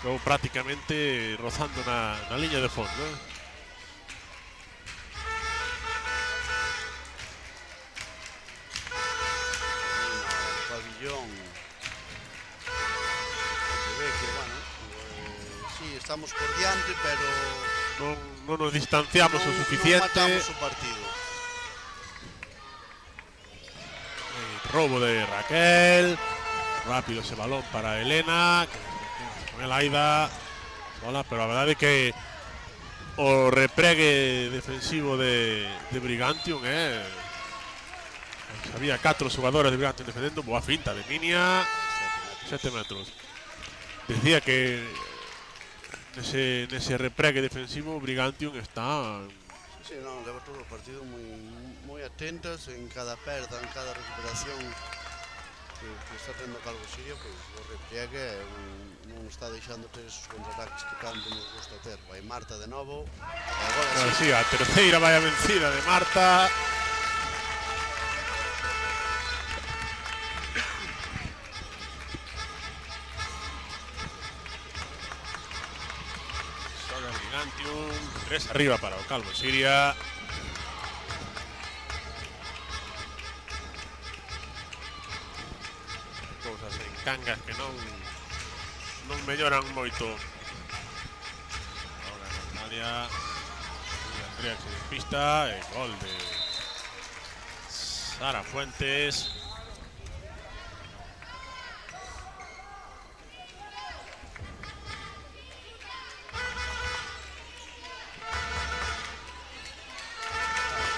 Luego prácticamente rozando na liña de fondo. Pabillón. Se ve que, bueno, sí, estamos por diante, pero non nos distanciamos o suficiente. Non matamos o partido. Robo de Raquel. Rápido ese balón para Elena. Con el Aida. Sola, pero a verdade é que o repregue defensivo de Brigantium había 4 jugadoras de Brigantium defendendo. Boa finta de Minia. 7 metros. decía que nese repregue defensivo o Brigantium está Sí, non, leva todo o partido moi atentas en cada perda, en cada recuperación que está tendo Calvo Siria, pois o repliegue non está deixando ter esos contraataques que tanto nos gusta ter. Vai Marta de novo, e agora sí. sí, a terceira vai a vencida de Marta. Xoga Brigantium, 3 arriba para o Calvo Siria. Cousas en Cangas que non melloran moito. Ahora Natalia y Andrea que despista, e gol de Sara Fuentes.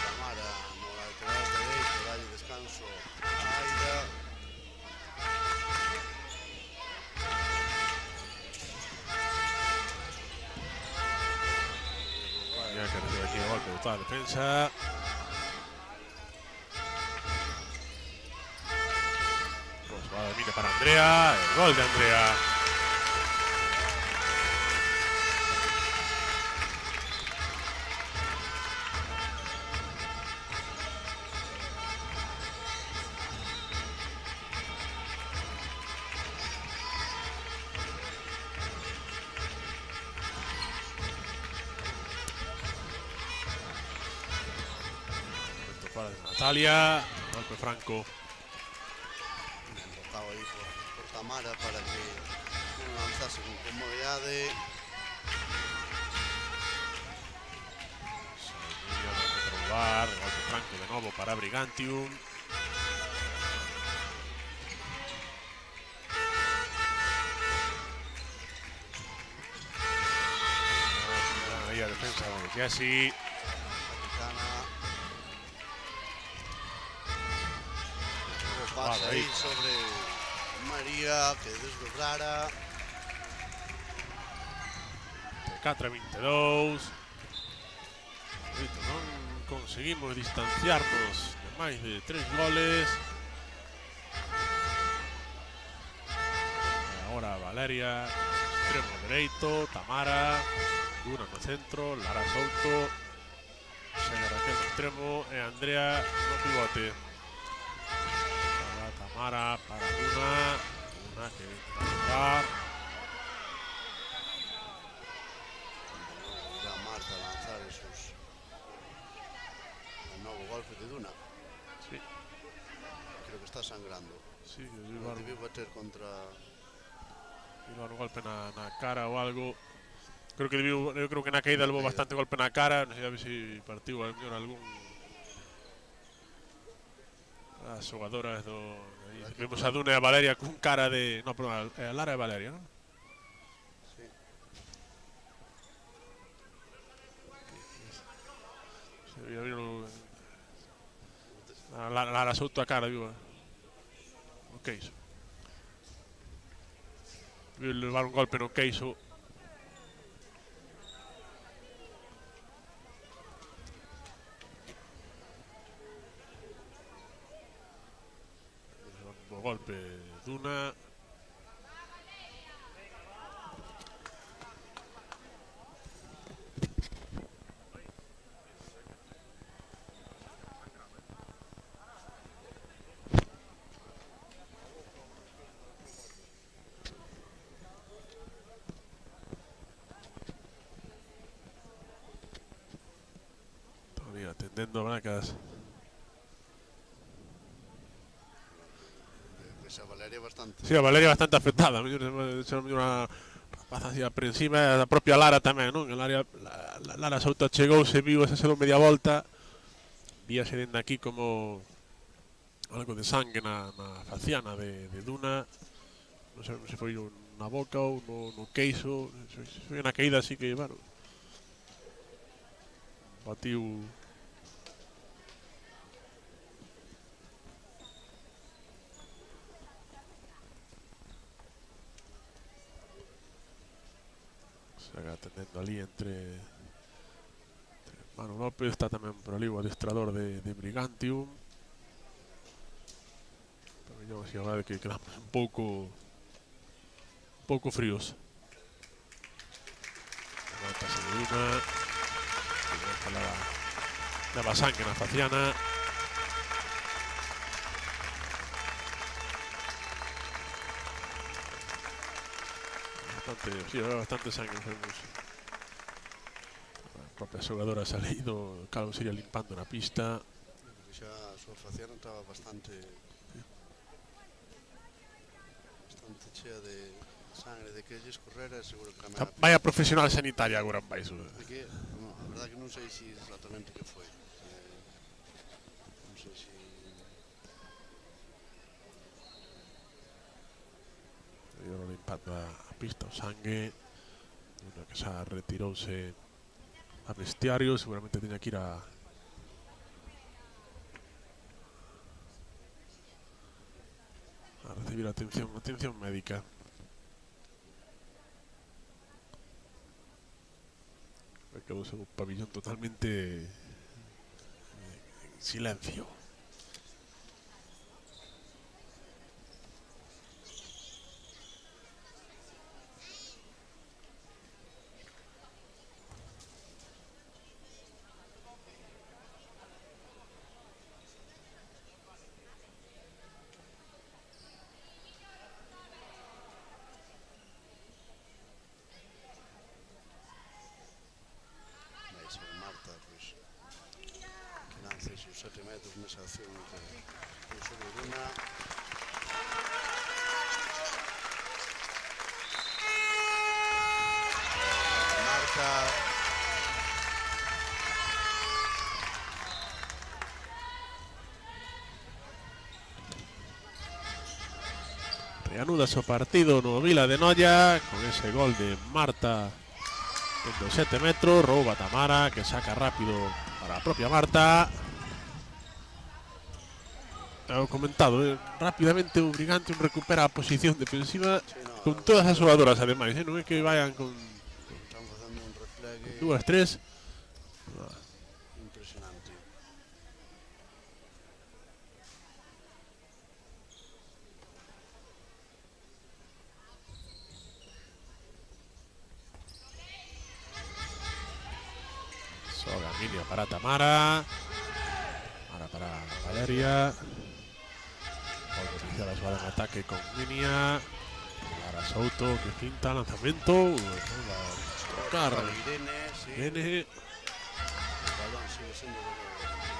Tamara no lateral dereito, dalle descanso a Aida. Ya que recibe aquí el golpe de toda la defensa. Pues va de mine para Andrea, el gol de Andrea. Para Natalia, golpe franco. Botado aí por Tamara para que non lanzase con comodidade. Robar, golpe franco de nuevo para Brigantium. Ahí a defensa de Jessie. Pasa aí sobre María, que desdobrara. 4-22. Non conseguimos distanciarnos de máis de 3 goles. E agora Valeria, extremo dereito, Tamara, Duna no centro, Lara Souto, segue Raquel no extremo e Andrea no pivote. Tamara para Duna que intenta jugar. Ya Marta lanzar esos. El nuevo golpe de Duna. Sí. Creo que está sangrando. Sí, Debió bater contra. Dar un golpe na cara ou algo. Eu creo que na caída levou bastante golpe na cara, non sei a ver se partiu algún as xogadoras do vemos a Duna e a Valeria con cara de, no, perdón, a Lara e a Valeria, non? Sí. Se vio a Lara Souto a cara, viu? O queixo. Viu levar un golpe no queixo. Golpe Duna. Todavía atendiendo blancas. A Valeria bastante. Sí, a Valeria bastante afectada. Unha rapaza así aprensiva, a propia Lara tamén, non? Lara Souto chegouse, viu esa selo media volta. Víase dende aquí como algo de sangue na faciana de Duna. Non sei se foi na boca ou no queixo. Foi unha caída así que, bueno, batiu. atendendo ali entre Manu López, está tamén por ali o adestrador de Brigantium. Pero yo así a verdade que quedamos un pouco fríos. Mata Severina, leva sangue na faciana. Bastante sangue vemos. A propia xogadora ha salido, Calvo Siria limpando na pista. Xa a súa faciana estaba bastante chea de sangre, de que lle escorrera, seguro que a Vaya profesional sanitaria agora en baixo. que, no, a verdade que non sei se exactamente que foi. Non sei se... Iban limpando a pista o sangue. Una que xa retirouse a vestiario, seguramente teña que ir a recibir atención médica. Quedou o pabillón totalmente en silencio. Que lance esos 7 metros nesa acción con Severina. Marta. Reanuda o partido no Vila de Noia con ese gol de Marta dentro de 7 metros, rouba Tamara que saca rápido para a propia Marta. He comentado, rápidamente o Brigantium recupera a posición defensiva, sí, no, con todas as xogadoras ademais, non é que vayan con están facendo un replegue 2, 3. Impresionante. Soga Minia para Tamara. Ahora para Valeria. Volve a iniciar a xogada en ataque con Minia. Ahora Souto que pinta lanzamento. Va a tocar Irene. El balón sigue siendo de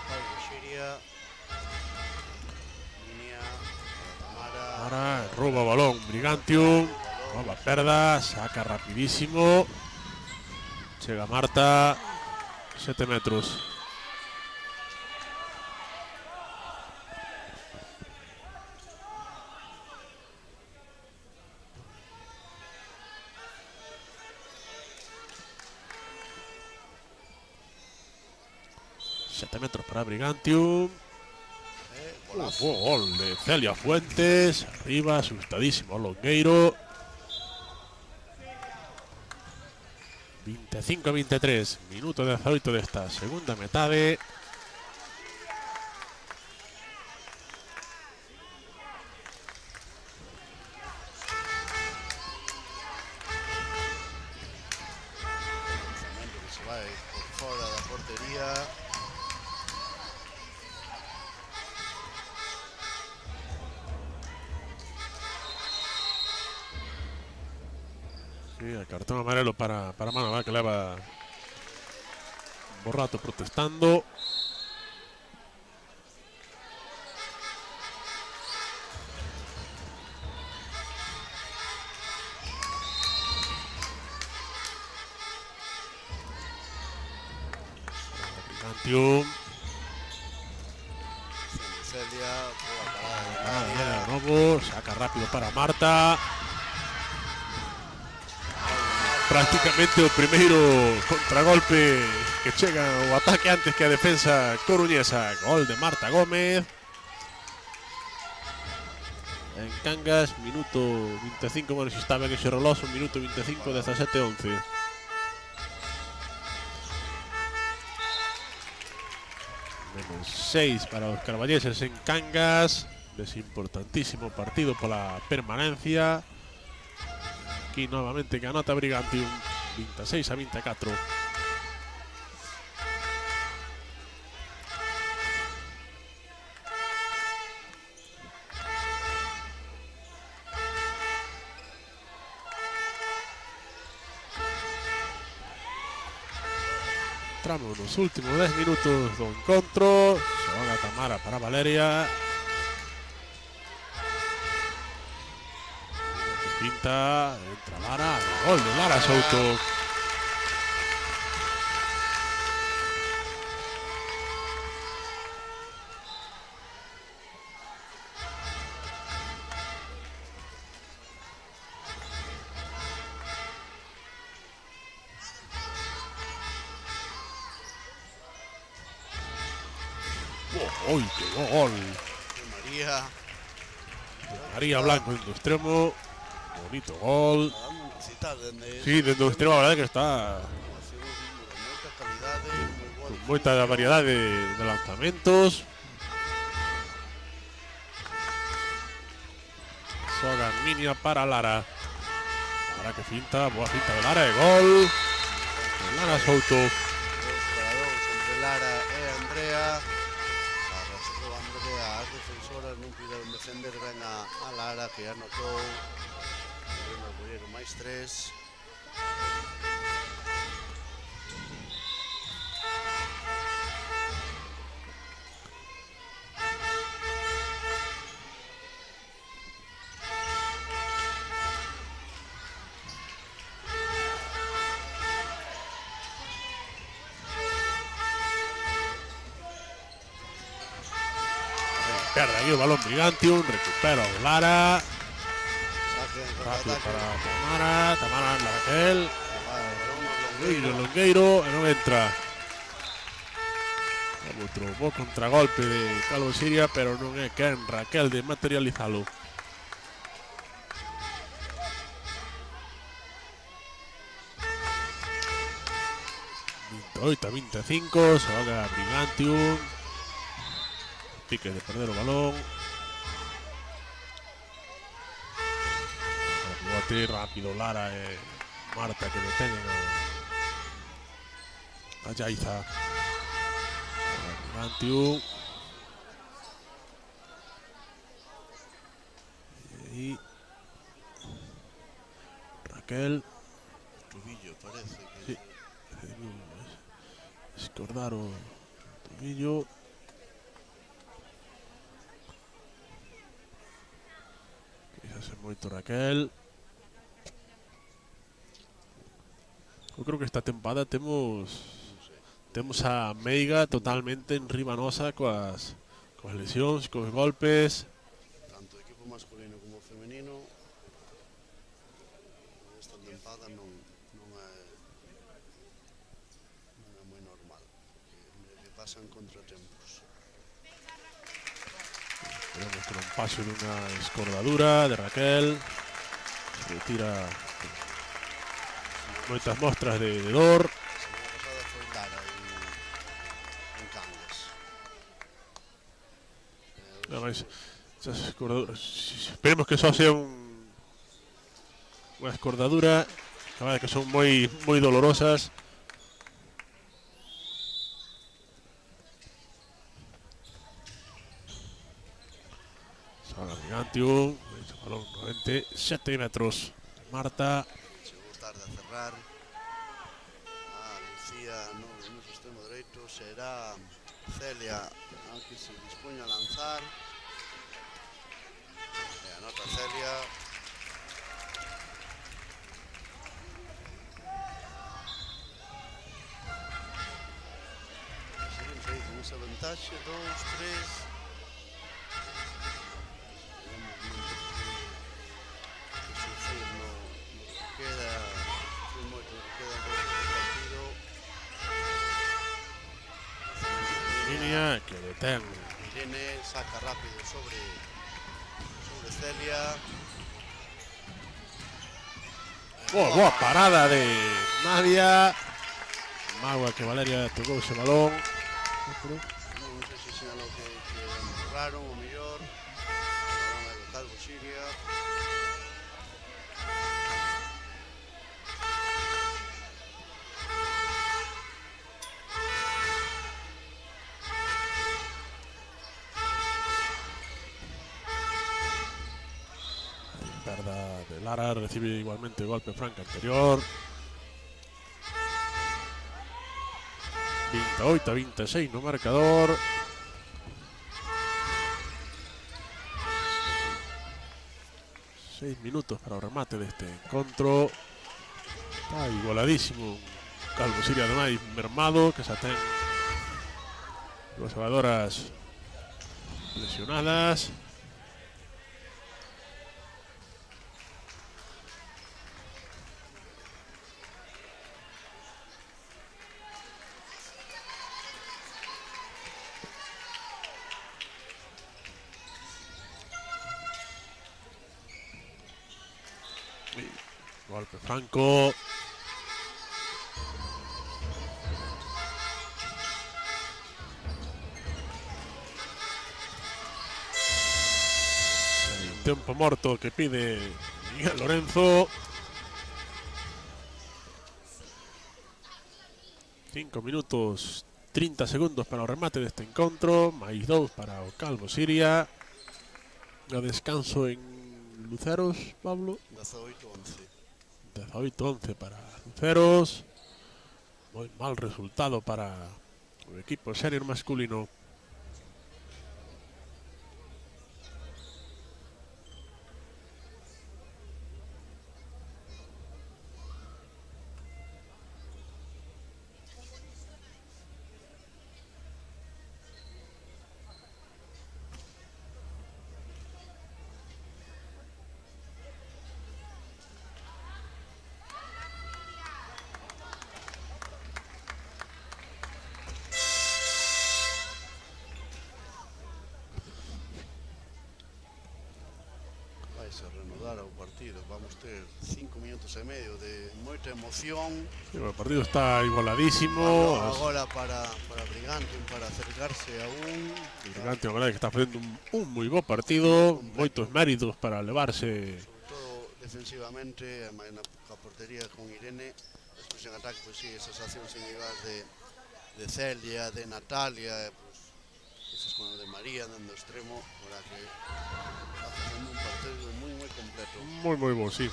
Calvo Siria. Minia, Tamara. Ahora roba balón Brigantium. Nova perda, saca rapidísimo. Chega Marta. 7 metros. Metros para Brigantium. Gol de Celia Fuentes. Arriba, asustadísimo Longueiro. 25-23, minuto 18 desta segunda metade. Que se vai por fora da portería. Sí, el cartón amarelo para Manabá, que leva un bo rato protestando. Brigantium. Celia, de nuevo, saca rápido para Marta. Prácticamente o primeiro contragolpe que chega o ataque antes que a defensa coruñesa. Gol de Marta Gómez. En Cangas, minuto 25, bueno, si está ben ese reloxo, minuto 25, 17-11. 6 para os carballeses en Cangas. Es importantísimo partido pola permanencia. Aquí novamente que anota Brigantium 26-24. Entramos nos últimos 10 minutos do encontro. Xoga Tamara para Valeria. Pinta, entra Lara, gol de Lara Souto. ¡Uy, qué gol! María. María Blanco en tu extremo. Bonito gol. Dando un recital dende Sí, dentro do extremo a verdade que está moita calidade, moi boa con moita variedade de lanzamentos. Xoga Minia para Lara. Lara que finta, boa finta de Lara e gol. De Lara Souto. 2-2 entre Lara e Andrea. Arrastrou Andrea, as defensoras non puderon defender ben a Lara, que anotou. O goleiro máis 3. Perde aquí o balón Brigantium, recupera o Lara. Saque en Rápido contraataque. para Tamara, Tamara la Raquel. Longueiro. Longueiro e non entra. Outro bo contragolpe de Calvo Siria, pero non é quen Raquel de materializalo. ...28-25, se va a Brigantium. Pique de perder o balón. Pivote rápido Lara e Marta que detenen a Yaiza. Brigantium. Y Raquel. Tubillo, parece que Sí. Escordar o tobillo. Quizás moito Raquel. Eu creo que esta tempada temos a Meiga totalmente en riba nosa coas lesións, cos golpes. tanto equipo masculino como femenino esta tempada non é moi normal, que pasan contratempos. Vemos que non paso dunha escordadura de Raquel. Se retira moitas mostras de dor. A semana pasada foi Lara en Cangas. Non, mas esas escordaduras, esperemos que só sea unha escordadura. A verdade que son moi dolorosas. Sala Brigantium, balón 97 metros. Marta. Chegou tarde a cerrar. Lucía no extremo dereito, será Celia a que se dispone a lanzar. E anota Celia. Seguimos aí con esa ventaxe, 2, 3. Sufrir no que queda, sufrir moito no que queda do partido. Línea que detén. Irene saca rápido sobre Celia. Boa parada de Nadia. Magua que Valeria tocou ese balón. Non sei se Lara recibe igualmente golpe franco anterior. 28-26 no marcador. Seis minutos para o remate deste encontro. Está igualadísimo. Calvo Siria ademais mermado, que xa ten dúas xogadoras lesionadas. Golpe franco. El tiempo morto que pide Miguel Lorenzo. 5 minutos 30 segundos para o remate deste encontro. Mais 2 para o Calvo Siria. O descanso en Luceros, Pablo. 18-11. 18-11 para Luceros. Moi mal resultado para o equipo senior masculino. Vaise reanudar o partido. Vamos ter 5 minutos e medio de moita emoción. Sí, o partido está igualadísimo. Agora para Brigantium, para acercarse a un... Brigantium, a verdade, que está facendo un moi bo partido. Moitos méritos para levarse. Sobre todo defensivamente, na portería con Irene. Despois en ataque, pois sí, esas accións individuais de Celia, de Natalia, pues, esas con de María, dando extremo, para que está facendo un partido moi completo. Moi bo, sí.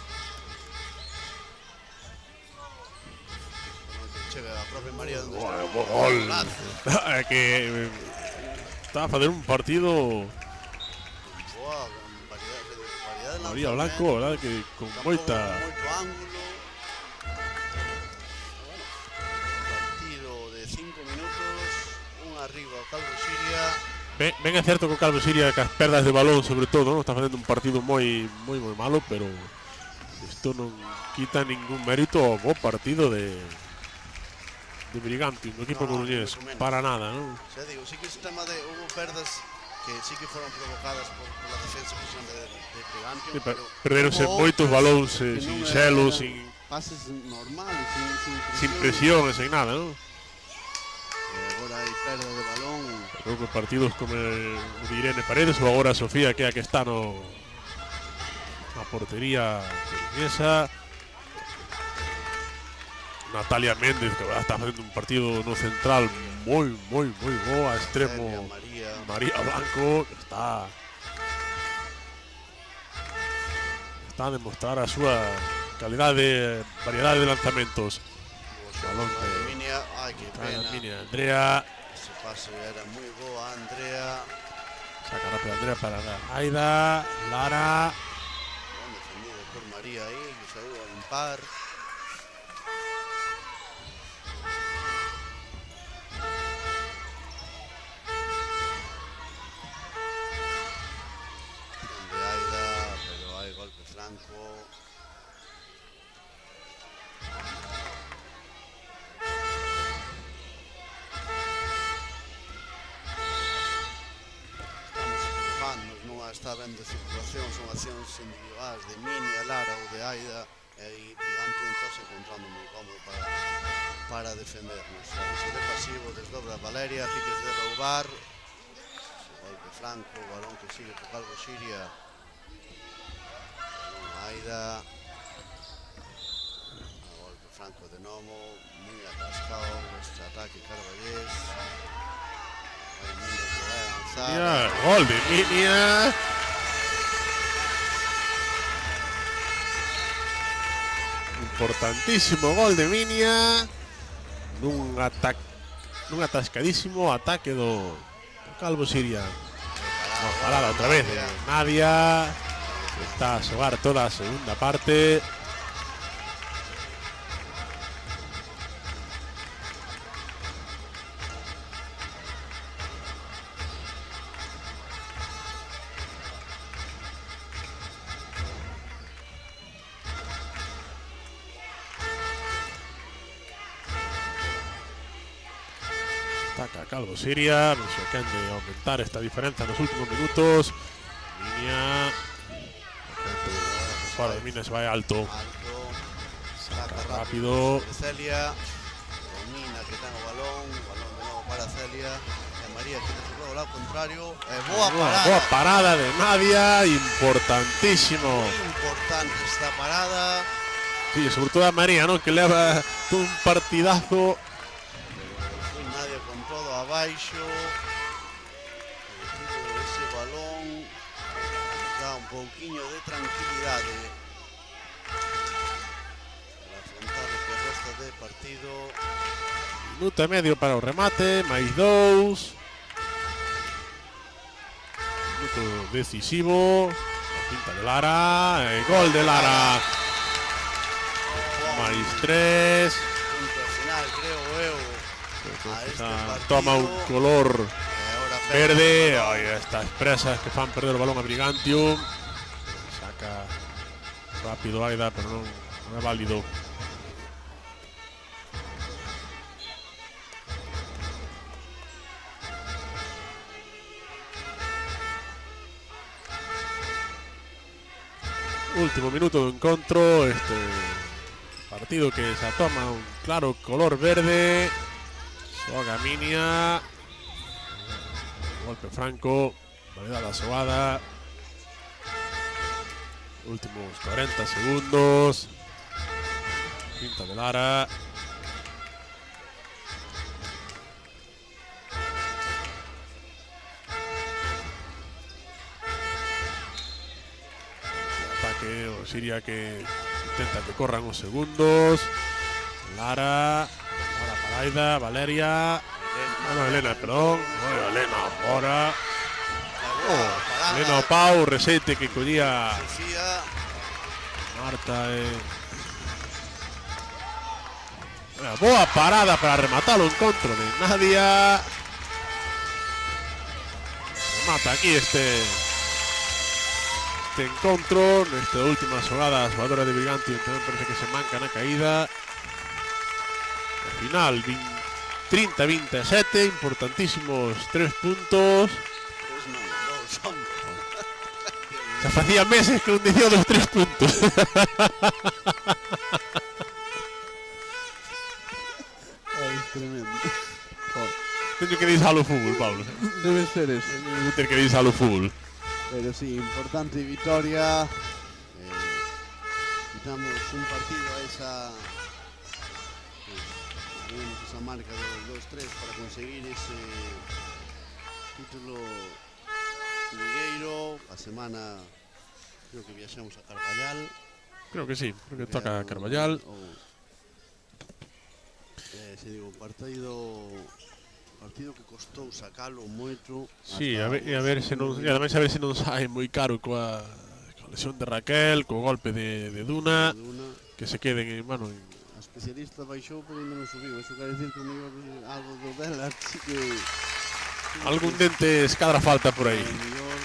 Chega a propia María dando Bueno, extremo. gol. É que está a facer un partido Boa, con variedade de María Blanco, a verdade, que con moito moita... ángulo. Partido de 5 minutos, un arriba ao Calvo Siria. Ben é certo que o Calvo Siria, que as perdas de balón sobre todo, non está facendo un partido moi malo, pero isto non quita ningún mérito ao bo partido de Brigantium, do equipo coruñés, para nada, non? Xa digo, sí que ese tema de hubo perdas que sí que foron provocadas por la defensa de Brigantium, Sí, pero perderonse como moitos outras balóns que sin non xelo, eran sin pases normales, sin presión e sin nada, non? Agora hai perda de balón. Creo que partidos como o de Irene Paredes ou agora Sofía, que é a que está na portería coruñesa. Natalia Méndez, que está facendo un partido no central moi boa, extremo. María Blanco, que está a demostrar a súa calidade, variedade de lanzamentos. Balón de Minia, ai que pena. Minia Andrea. Ese pase era moi boa, Andrea. Saca rápido Andrea para Aida, Lara. Ben defendido por María aí, que saiu a limpar. De Aida, pero hai golpe franco. Está vendo circulación, son accións individuais de Minia, Lara ou de Aida, e Brigantium está se encontrando moi cómodo para defendernos. Avise de pasivo, desdobra Valeria, piques de roubar, golpe franco, balón que sigue por Calvo Siria, balón Aida, golpe franco de Nomo, moi atascado este ataque Carballés. Minia que vai avanzar. Gol de Minia. importantísimo gol de Miña nun atascadísimo ataque do Calvo Siria. Parada outra vez de Nadia, que está a xogar toda a segunda parte. Ataca Calvo Siria, non se quen de aumentar esta diferencia nos últimos minutos. Miña fora de Miña, se vai alto. Saca rápido. Celia. Domina que ten o balón de novo para Celia. E María que te o lado contrario. Boa parada de Nadia, importantísimo. Muy importante esta parada. Sí, sobre todo a María, ¿no? Que leva un partidazo. Nadia con todo abaixo. Ese balón dá un pouquiño de tranquilidade para afrontar o que resta de partido. Minuto e medio para o remate, máis 2. Minuto decisivo. A pinta de Lara, gol de Lara. Máis 3. Punto final, creo eu. Toma un color verde. Ai, estas presas que fan perder o balón a Brigantium. Saca rápido Aida, pero non é válido. Último minuto do encontro, este partido que se toma un claro color verde. Xoga Miña. Golpe franco, valida da xogada. Últimos 40 segundos. Pinta de Lara. Ataque o Siria que intenta que corran os segundos. Lara para Aida, Valeria. Elena, perdón. Elena ahora. Elena Pau, resete que collía Marta. Boa parada para rematar o encontro de Nadia. Remata aquí este encontro. Nesta última xogada, a xogadora de Brigantium tamén parece que se manca na caída. Al final, 30-27, importantísimos 3 puntos. Se facía meses que non dicía dos 3 puntos. Ai, tremendo. Teño que disar o fútbol, Pablo. Debe ser eso. Teño que ter que disar o fútbol. Pero sí, importante victoria. Quitamos un partido a esa marca del 2-3 para conseguir ese título ligueiro. A semana creo que viaxamos a Carballal. Creo que sí, creo que toca a Carballal. Se digo, partido que costou sacalo moito. Sí, a ver se non, e ademais a ver se non sai moi caro coa lesión de Raquel, co golpe de Duna, que se queden en, bueno, a especialista baixou pero ainda non subiu. Eso quer decir que o mellor algo do dela sí que algún dente escadra falta por aí. O mellor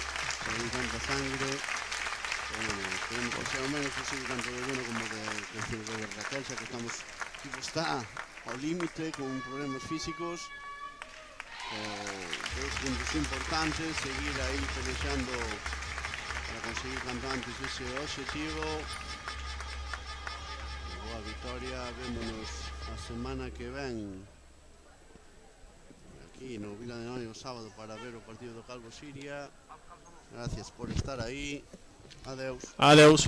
hai tanta sangre. Bueno, que xa o menos posible tanto de Duna como de Raquel, xa que estamos, tipo, está ao límite con problemas físicos. Dos puntos importantes, seguir aí pelexando para conseguir canto antes ese objetivo. Boa victoria, vémonos a semana que ven aquí no Vila de Noia o sábado para ver o partido do Calvo Siria. Gracias por estar aí. Adeus. Adeus.